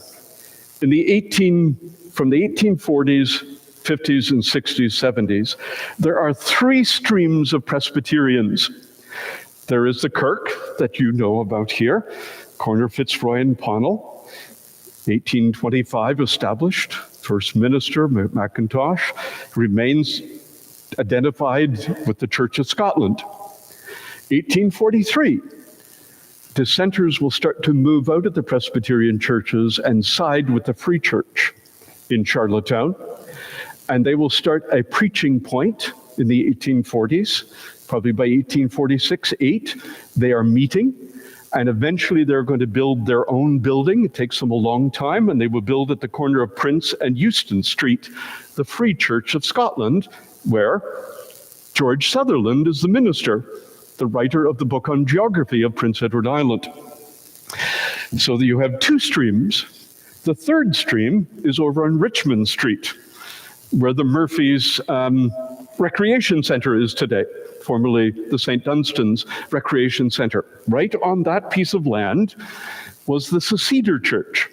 Speaker 2: from the 1840s, 50s and 60s, 70s, there are three streams of Presbyterians. There is the Kirk that you know about here, corner Fitzroy and Ponnell, 1825 established, first minister, McIntosh, remains identified with the Church of Scotland. 1843, dissenters will start to move out of the Presbyterian churches and side with the Free Church in Charlottetown. And they will start a preaching point in the 1840s. Probably by 1846-8, they are meeting. And eventually they're going to build their own building. It takes them a long time. And they will build at the corner of Prince and Euston Street, the Free Church of Scotland, where George Sutherland is the minister, the writer of the book on geography of Prince Edward Island. So you have two streams. The third stream is over on Richmond Street, where the Murphy's Recreation Center is today, formerly the St. Dunstan's Recreation Center. Right on that piece of land was the Seceder Church.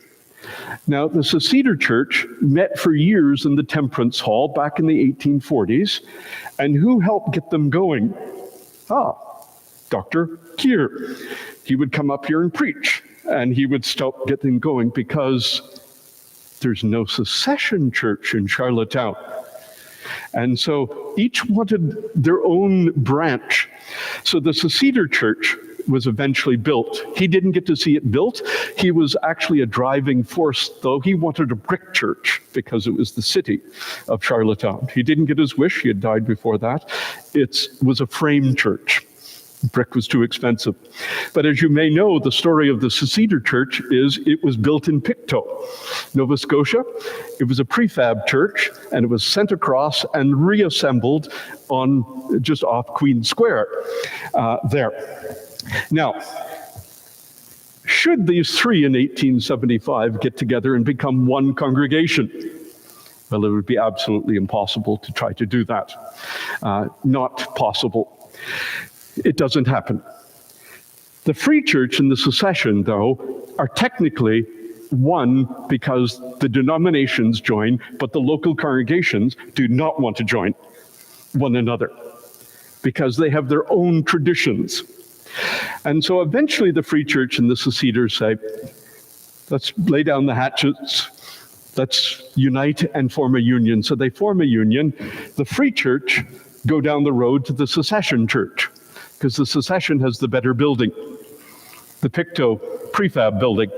Speaker 2: Now, the Seceder Church met for years in the Temperance Hall back in the 1840s, and who helped get them going? Dr. Kirk. He would come up here and preach, and he would get them going because there's no secession church in Charlottetown. And so each wanted their own branch. So the Seceder Church was eventually built. He didn't get to see it built. He was actually a driving force, though. He wanted a brick church because it was the city of Charlottetown. He didn't get his wish. He had died before that. It was a frame church. Brick was too expensive. But as you may know, the story of the Seceder Church is it was built in Pictou, Nova Scotia. It was a prefab church, and it was sent across and reassembled on just off Queen Square there. Now, should these three in 1875 get together and become one congregation? Well, it would be absolutely impossible to try to do that. Not possible. It doesn't happen. The Free Church and the Secession, though, are technically one because the denominations join, but the local congregations do not want to join one another because they have their own traditions. And so eventually the Free Church and the Seceders say, let's lay down the hatchets, Let's unite and form a union. So they form a union. The Free Church go down the road to the Secession Church, because the Secession has the better building, the Pictou prefab building.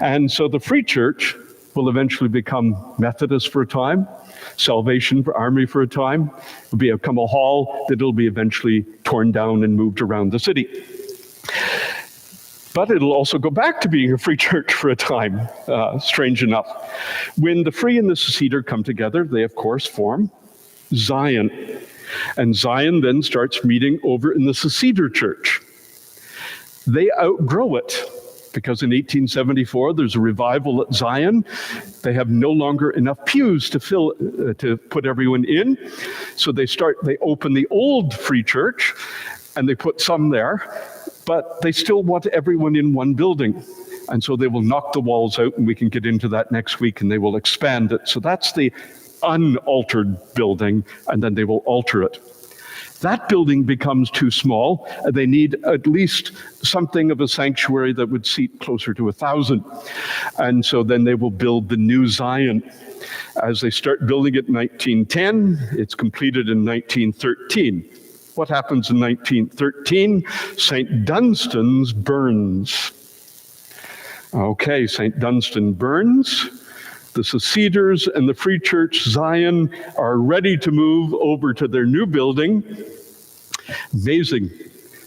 Speaker 2: And so the Free Church will eventually become Methodist for a time, Salvation Army for a time. It will become a hall that will be eventually torn down and moved around the city. But it'll also go back to being a free church for a time, strange enough. When the Free and the Seceder come together, they of course form Zion. And Zion then starts meeting over in the Seceder Church. They outgrow it, because in 1874 there's a revival at Zion. They have no longer enough pews to put everyone in. So they open the old Free Church, and they put some there. But they still want everyone in one building. And so they will knock the walls out, and we can get into that next week, and they will expand it. So that's the unaltered building, and then they will alter it. That building becomes too small. They need at least something of a sanctuary that would seat closer to 1,000. And so then they will build the new Zion. As they start building it in 1910, it's completed in 1913. What happens in 1913? St. Dunstan's burns. Okay, St. Dunstan burns. The Seceders and the Free Church Zion are ready to move over to their new building. Amazing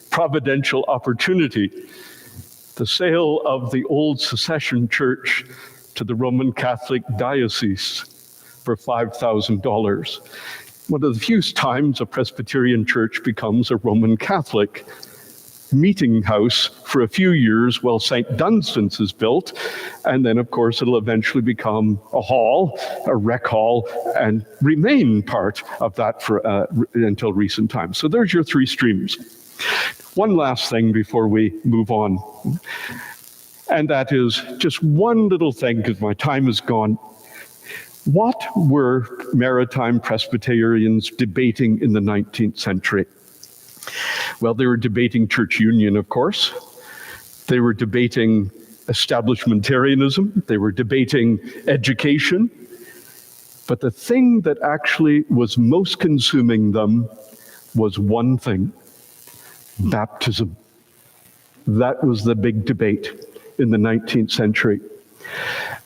Speaker 2: providential opportunity. The sale of the old Secession Church to the Roman Catholic Diocese for $5,000. One of the few times a Presbyterian church becomes a Roman Catholic meeting house for a few years while St. Dunstan's is built, and then of course it'll eventually become a hall, a rec hall, and remain part of that for until recent times. So there's your three streams. One last thing before we move on, and that is just one little thing, because my time is gone. What were Maritime Presbyterians debating in the 19th century? Well, they were debating church union, of course. They were debating establishmentarianism. They were debating education. But the thing that actually was most consuming them was one thing: baptism. That was the big debate in the 19th century.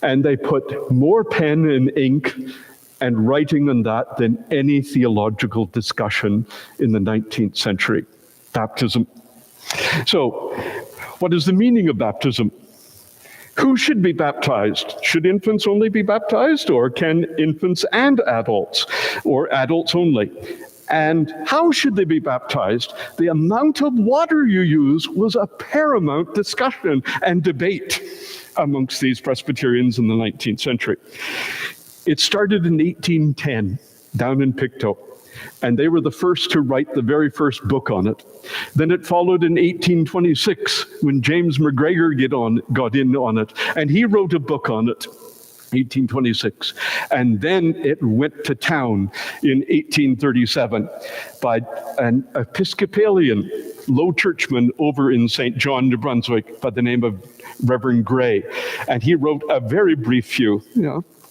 Speaker 2: And they put more pen and ink and writing on that than any theological discussion in the 19th century. Baptism. So, what is the meaning of baptism? Who should be baptized? Should infants only be baptized, or can infants and adults, or adults only? And how should they be baptized? The amount of water you use was a paramount discussion and debate amongst these Presbyterians in the 19th century. It started in 1810, down in Pictou, and they were the first to write the very first book on it. Then it followed in 1826, when James McGregor got in on it, and he wrote a book on it, 1826. And then it went to town in 1837 by an Episcopalian low churchman over in St. John, New Brunswick, by the name of Reverend Gray. And he wrote a very brief few,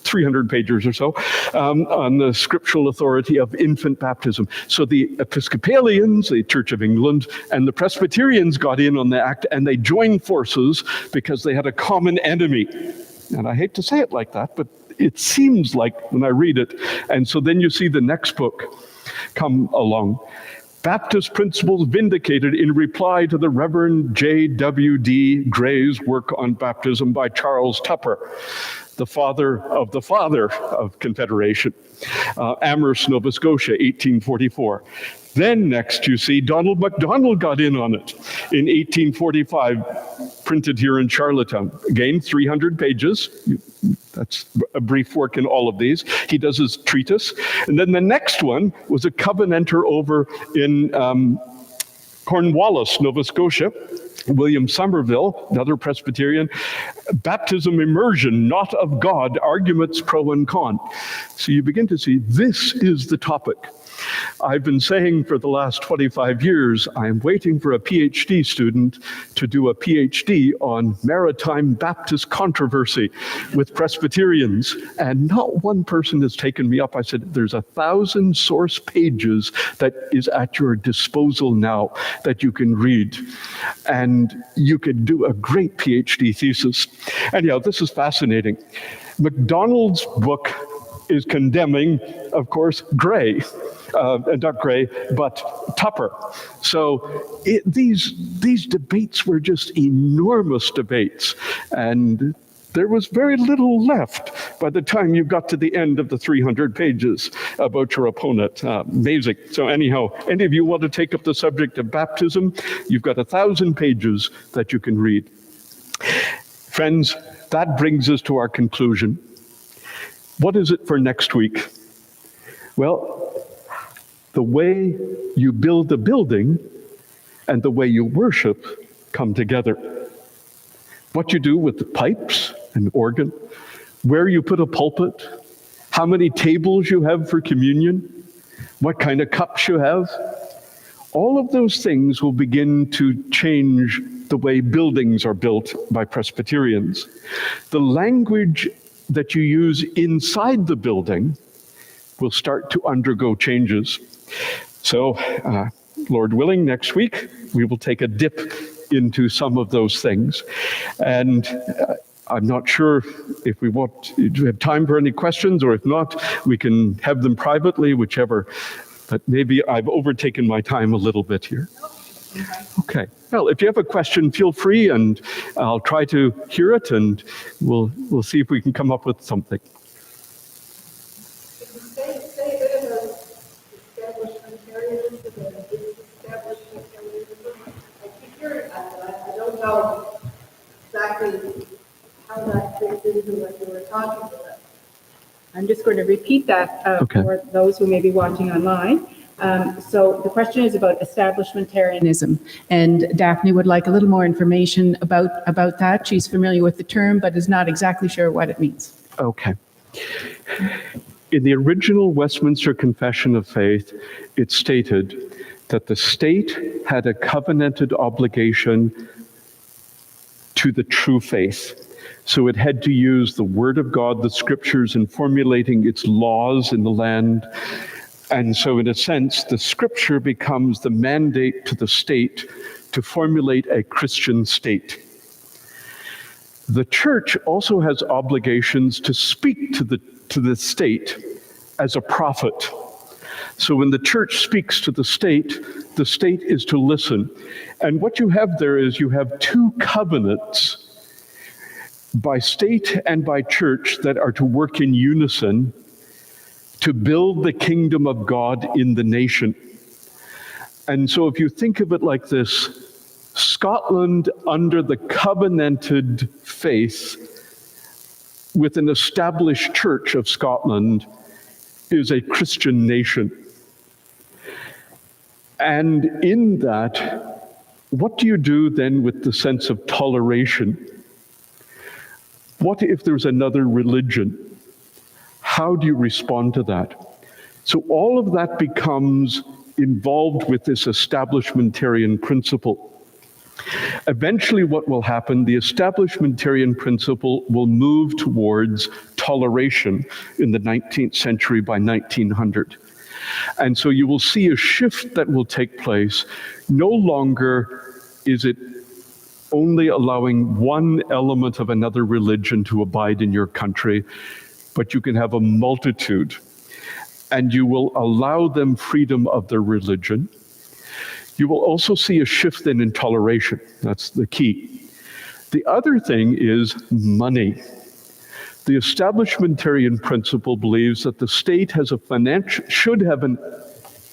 Speaker 2: 300 pages or so, on the scriptural authority of infant baptism. So the Episcopalians, the Church of England, and the Presbyterians got in on the act, and they joined forces because they had a common enemy. And I hate to say it like that, but it seems like when I read it. And so then you see the next book come along. Baptist Principles Vindicated, in reply to the Reverend J.W.D. Gray's work on baptism by Charles Tupper, the father of Confederation. Amherst, Nova Scotia, 1844. Then next you see Donald MacDonald got in on it in 1845, printed here in Charlottetown. Again, 300 pages. That's a brief work in all of these. He does his treatise. And then the next one was a Covenanter over in Cornwallis, Nova Scotia, William Somerville, another Presbyterian, Baptism Immersion, Not of God, Arguments Pro and Con. So you begin to see this is the topic. I've been saying for the last 25 years, I'm waiting for a PhD student to do a PhD on maritime Baptist controversy with Presbyterians, and not one person has taken me up. I said, there's 1,000 source pages that is at your disposal now that you can read, and you could do a great PhD thesis. Anyhow, this is fascinating. MacDonald's book is condemning, of course, Gray, not Gray, but Tupper. So these debates were just enormous debates, and there was very little left by the time you got to the end of the 300 pages about your opponent. Amazing. So anyhow, any of you want to take up the subject of baptism, you've got 1,000 pages that you can read. Friends, that brings us to our conclusion. What is it for next week? Well, the way you build a building and the way you worship come together. What you do with the pipes and organ, where you put a pulpit, how many tables you have for communion, what kind of cups you have, all of those things will begin to change the way buildings are built by Presbyterians. The language that you use inside the building will start to undergo changes. So, Lord willing, next week we will take a dip into some of those things. And I'm not sure if we want to have time for any questions, or if not, we can have them privately, whichever. But maybe I've overtaken my time a little bit here. Okay. Well, if you have a question, feel free, and I'll try to hear it, and we'll see if we can come up with something.
Speaker 3: Say a bit about establishmentarianism and establishmentarianism. I keep hearing that, but I don't know exactly how that fits into what you were talking about. I'm just going to repeat that for those who may be watching online. So the question is about establishmentarianism, and Daphne would like a little more information about that. She's familiar with the term, but is not exactly sure what it means.
Speaker 2: Okay. In the original Westminster Confession of Faith, it stated that the state had a covenanted obligation to the true faith. So it had to use the Word of God, the Scriptures, in formulating its laws in the land. And so in a sense, the Scripture becomes the mandate to the state to formulate a Christian state. The church also has obligations to speak to the state as a prophet. So when the church speaks to the state is to listen. And what you have there is you have two covenants by state and by church that are to work in unison to build the kingdom of God in the nation. And so if you think of it like this, Scotland under the covenanted faith with an established Church of Scotland is a Christian nation. And in that, what do you do then with the sense of toleration? What if there's another religion? How do you respond to that? So all of that becomes involved with this establishmentarian principle. Eventually what will happen, the establishmentarian principle will move towards toleration in the 19th century by 1900. And so you will see a shift that will take place. No longer is it only allowing one element of another religion to abide in your country, but you can have a multitude, and you will allow them freedom of their religion. You will also see a shift then in toleration. That's the key. The other thing is money. The establishmentarian principle believes that the state has should have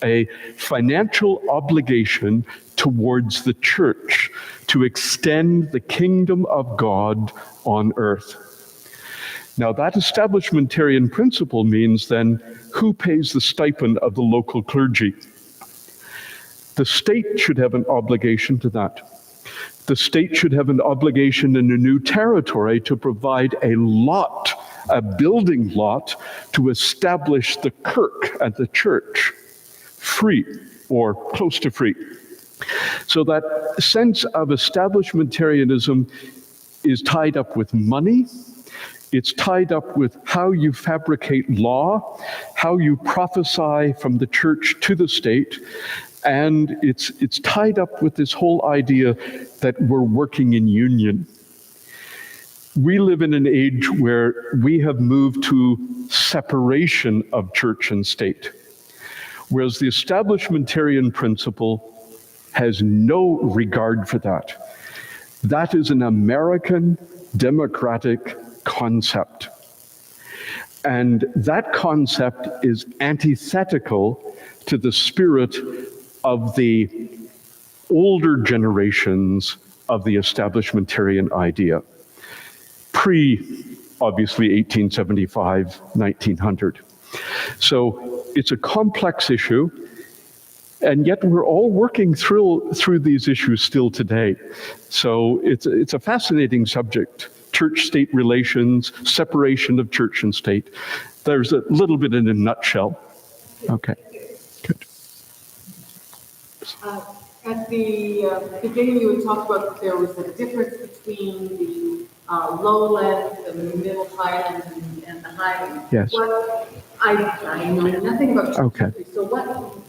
Speaker 2: a financial obligation towards the church to extend the kingdom of God on earth. Now, that establishmentarian principle means then, who pays the stipend of the local clergy? The state should have an obligation to that. The state should have an obligation in a new territory to provide a lot, a building lot, to establish the Kirk at the church free or close to free. So that sense of establishmentarianism is tied up with money. It's tied up with how you fabricate law, how you prophesy from the church to the state, and it's tied up with this whole idea that we're working in union. We live in an age where we have moved to separation of church and state, whereas the establishmentarian principle has no regard for that. That is an American democratic concept. And that concept is antithetical to the spirit of the older generations of the establishmentarian idea, obviously 1875, 1900. So it's a complex issue, and yet we're all working through these issues still today. So it's a fascinating subject. Church-state relations, separation of church and state. There's a little bit in a nutshell. Okay, good.
Speaker 4: At the beginning, you had talked about that there was a difference between the lowlands and the middle highlands and the highlands.
Speaker 2: Yes.
Speaker 4: I know nothing about church
Speaker 2: Okay.
Speaker 4: history, so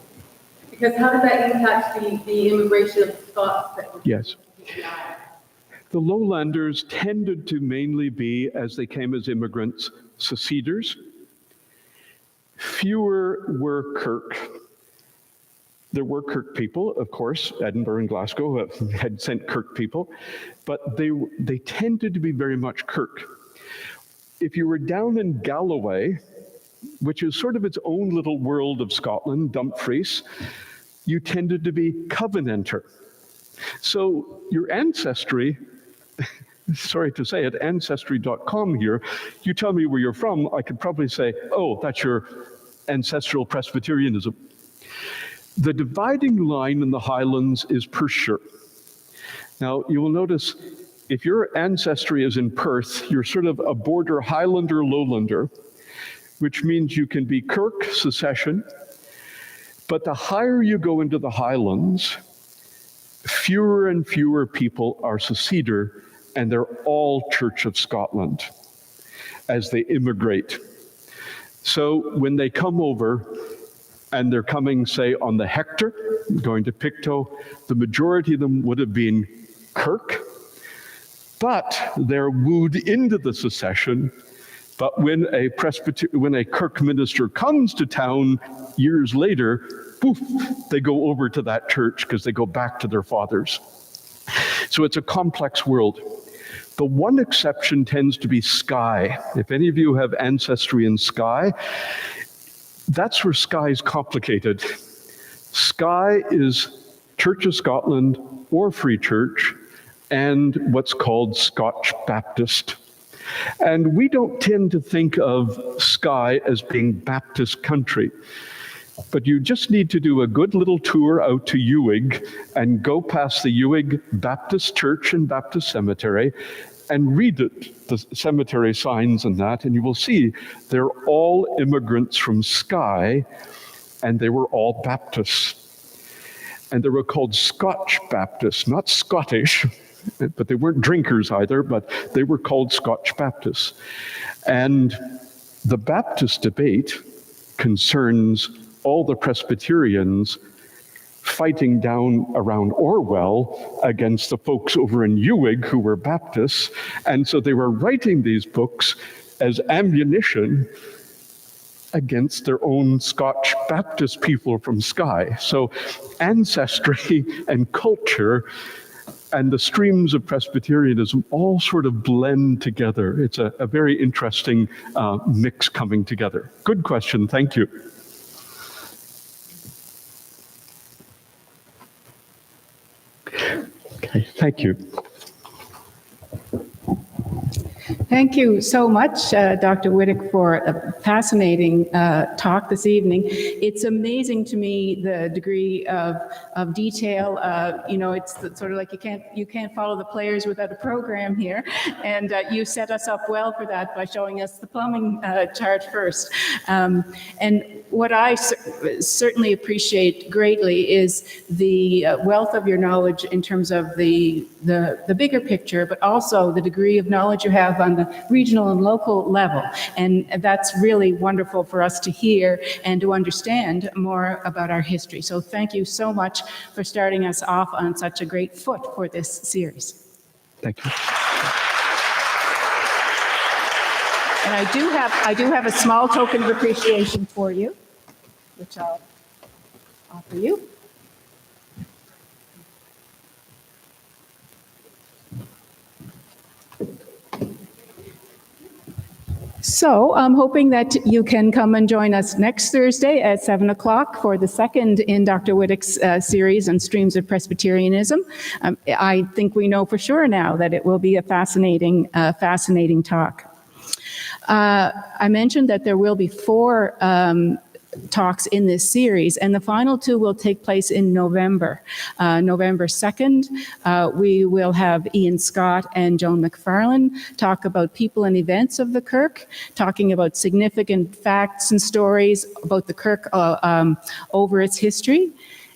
Speaker 4: because how did that impact the immigration of Scots that were
Speaker 2: Yes.
Speaker 4: to the island?
Speaker 2: The lowlanders tended to mainly be, as they came as immigrants, seceders. Fewer were Kirk. There were Kirk people, of course. Edinburgh and Glasgow had sent Kirk people, but they tended to be very much Kirk. If you were down in Galloway, which is sort of its own little world of Scotland, Dumfries, you tended to be Covenanter. So your ancestry, sorry to say it, ancestry.com here, you tell me where you're from, I could probably say, oh, that's your ancestral Presbyterianism. The dividing line in the Highlands is Perthshire. Now, you will notice if your ancestry is in Perth, you're sort of a border Highlander, Lowlander, which means you can be Kirk, secession, but the higher you go into the Highlands, fewer and fewer people are seceder, and they're all Church of Scotland as they immigrate. So when they come over, and they're coming, say, on the Hector, going to Pictou, the majority of them would have been Kirk, but they're wooed into the secession. But when a Kirk minister comes to town years later, poof, they go over to that church because they go back to their fathers. So it's a complex world. The one exception tends to be Skye. If any of you have ancestry in Skye, that's where Skye is complicated. Skye is Church of Scotland or Free Church and what's called Scotch Baptist. And we don't tend to think of Skye as being Baptist country, but you just need to do a good little tour out to Ewig and go past the Ewig Baptist Church and Baptist Cemetery and read it, the cemetery signs and that, and you will see they're all immigrants from Skye, and they were all Baptists. And they were called Scotch Baptists, not Scottish, but they weren't drinkers either, but they were called Scotch Baptists. And the Baptist debate concerns all the Presbyterians fighting down around Orwell against the folks over in Ewig who were Baptists. And so they were writing these books as ammunition against their own Scotch Baptist people from Skye. So ancestry and culture and the streams of Presbyterianism all sort of blend together. It's a very interesting mix coming together. Good question, thank you. Okay, thank you.
Speaker 1: Thank you so much, Dr. Whittick, for a fascinating talk this evening. It's amazing to me the degree of detail. It's sort of like you can't follow the players without a program here, and you set us up well for that by showing us the plumbing chart first. And what I certainly appreciate greatly is the wealth of your knowledge in terms of the bigger picture, but also the degree of knowledge you have on the regional and local level. And that's really wonderful for us to hear and to understand more about our history. So thank you so much for starting us off on such a great foot for this series.
Speaker 2: Thank you.
Speaker 1: And I do have a small token of appreciation for you, which I'll offer you. So I'm hoping that you can come and join us next Thursday at 7 o'clock for the second in Dr. Whittick's series on Streams of Presbyterianism. I think we know for sure now that it will be a fascinating talk. I mentioned that there will be 4 talks in this series, and the final 2 will take place in November. November 2nd, we will have Ian Scott and Joan McFarlane talk about people and events of the Kirk, talking about significant facts and stories about the Kirk over its history.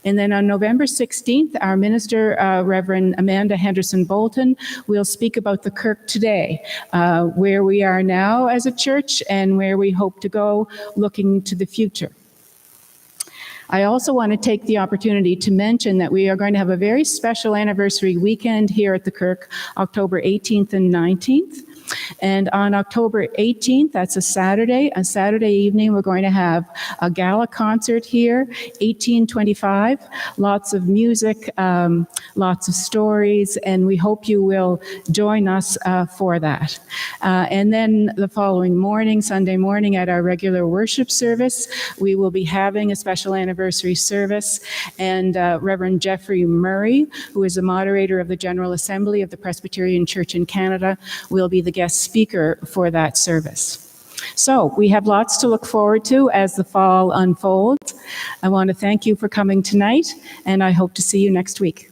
Speaker 1: And then on November 16th, our minister, Reverend Amanda Henderson Bolton, will speak about the Kirk today, where we are now as a church and where we hope to go looking to the future. I also want to take the opportunity to mention that we are going to have a very special anniversary weekend here at the Kirk, October 18th and 19th. And on October 18th, that's a Saturday evening, we're going to have a gala concert here, 1825, lots of music, lots of stories, and we hope you will join us for that. And then the following morning, Sunday morning, at our regular worship service, we will be having a special anniversary service, and Reverend Jeffrey Murray, who is the moderator of the General Assembly of the Presbyterian Church in Canada, will be the guest speaker for that service. So we have lots to look forward to as the fall unfolds. I want to thank you for coming tonight, and I hope to see you next week.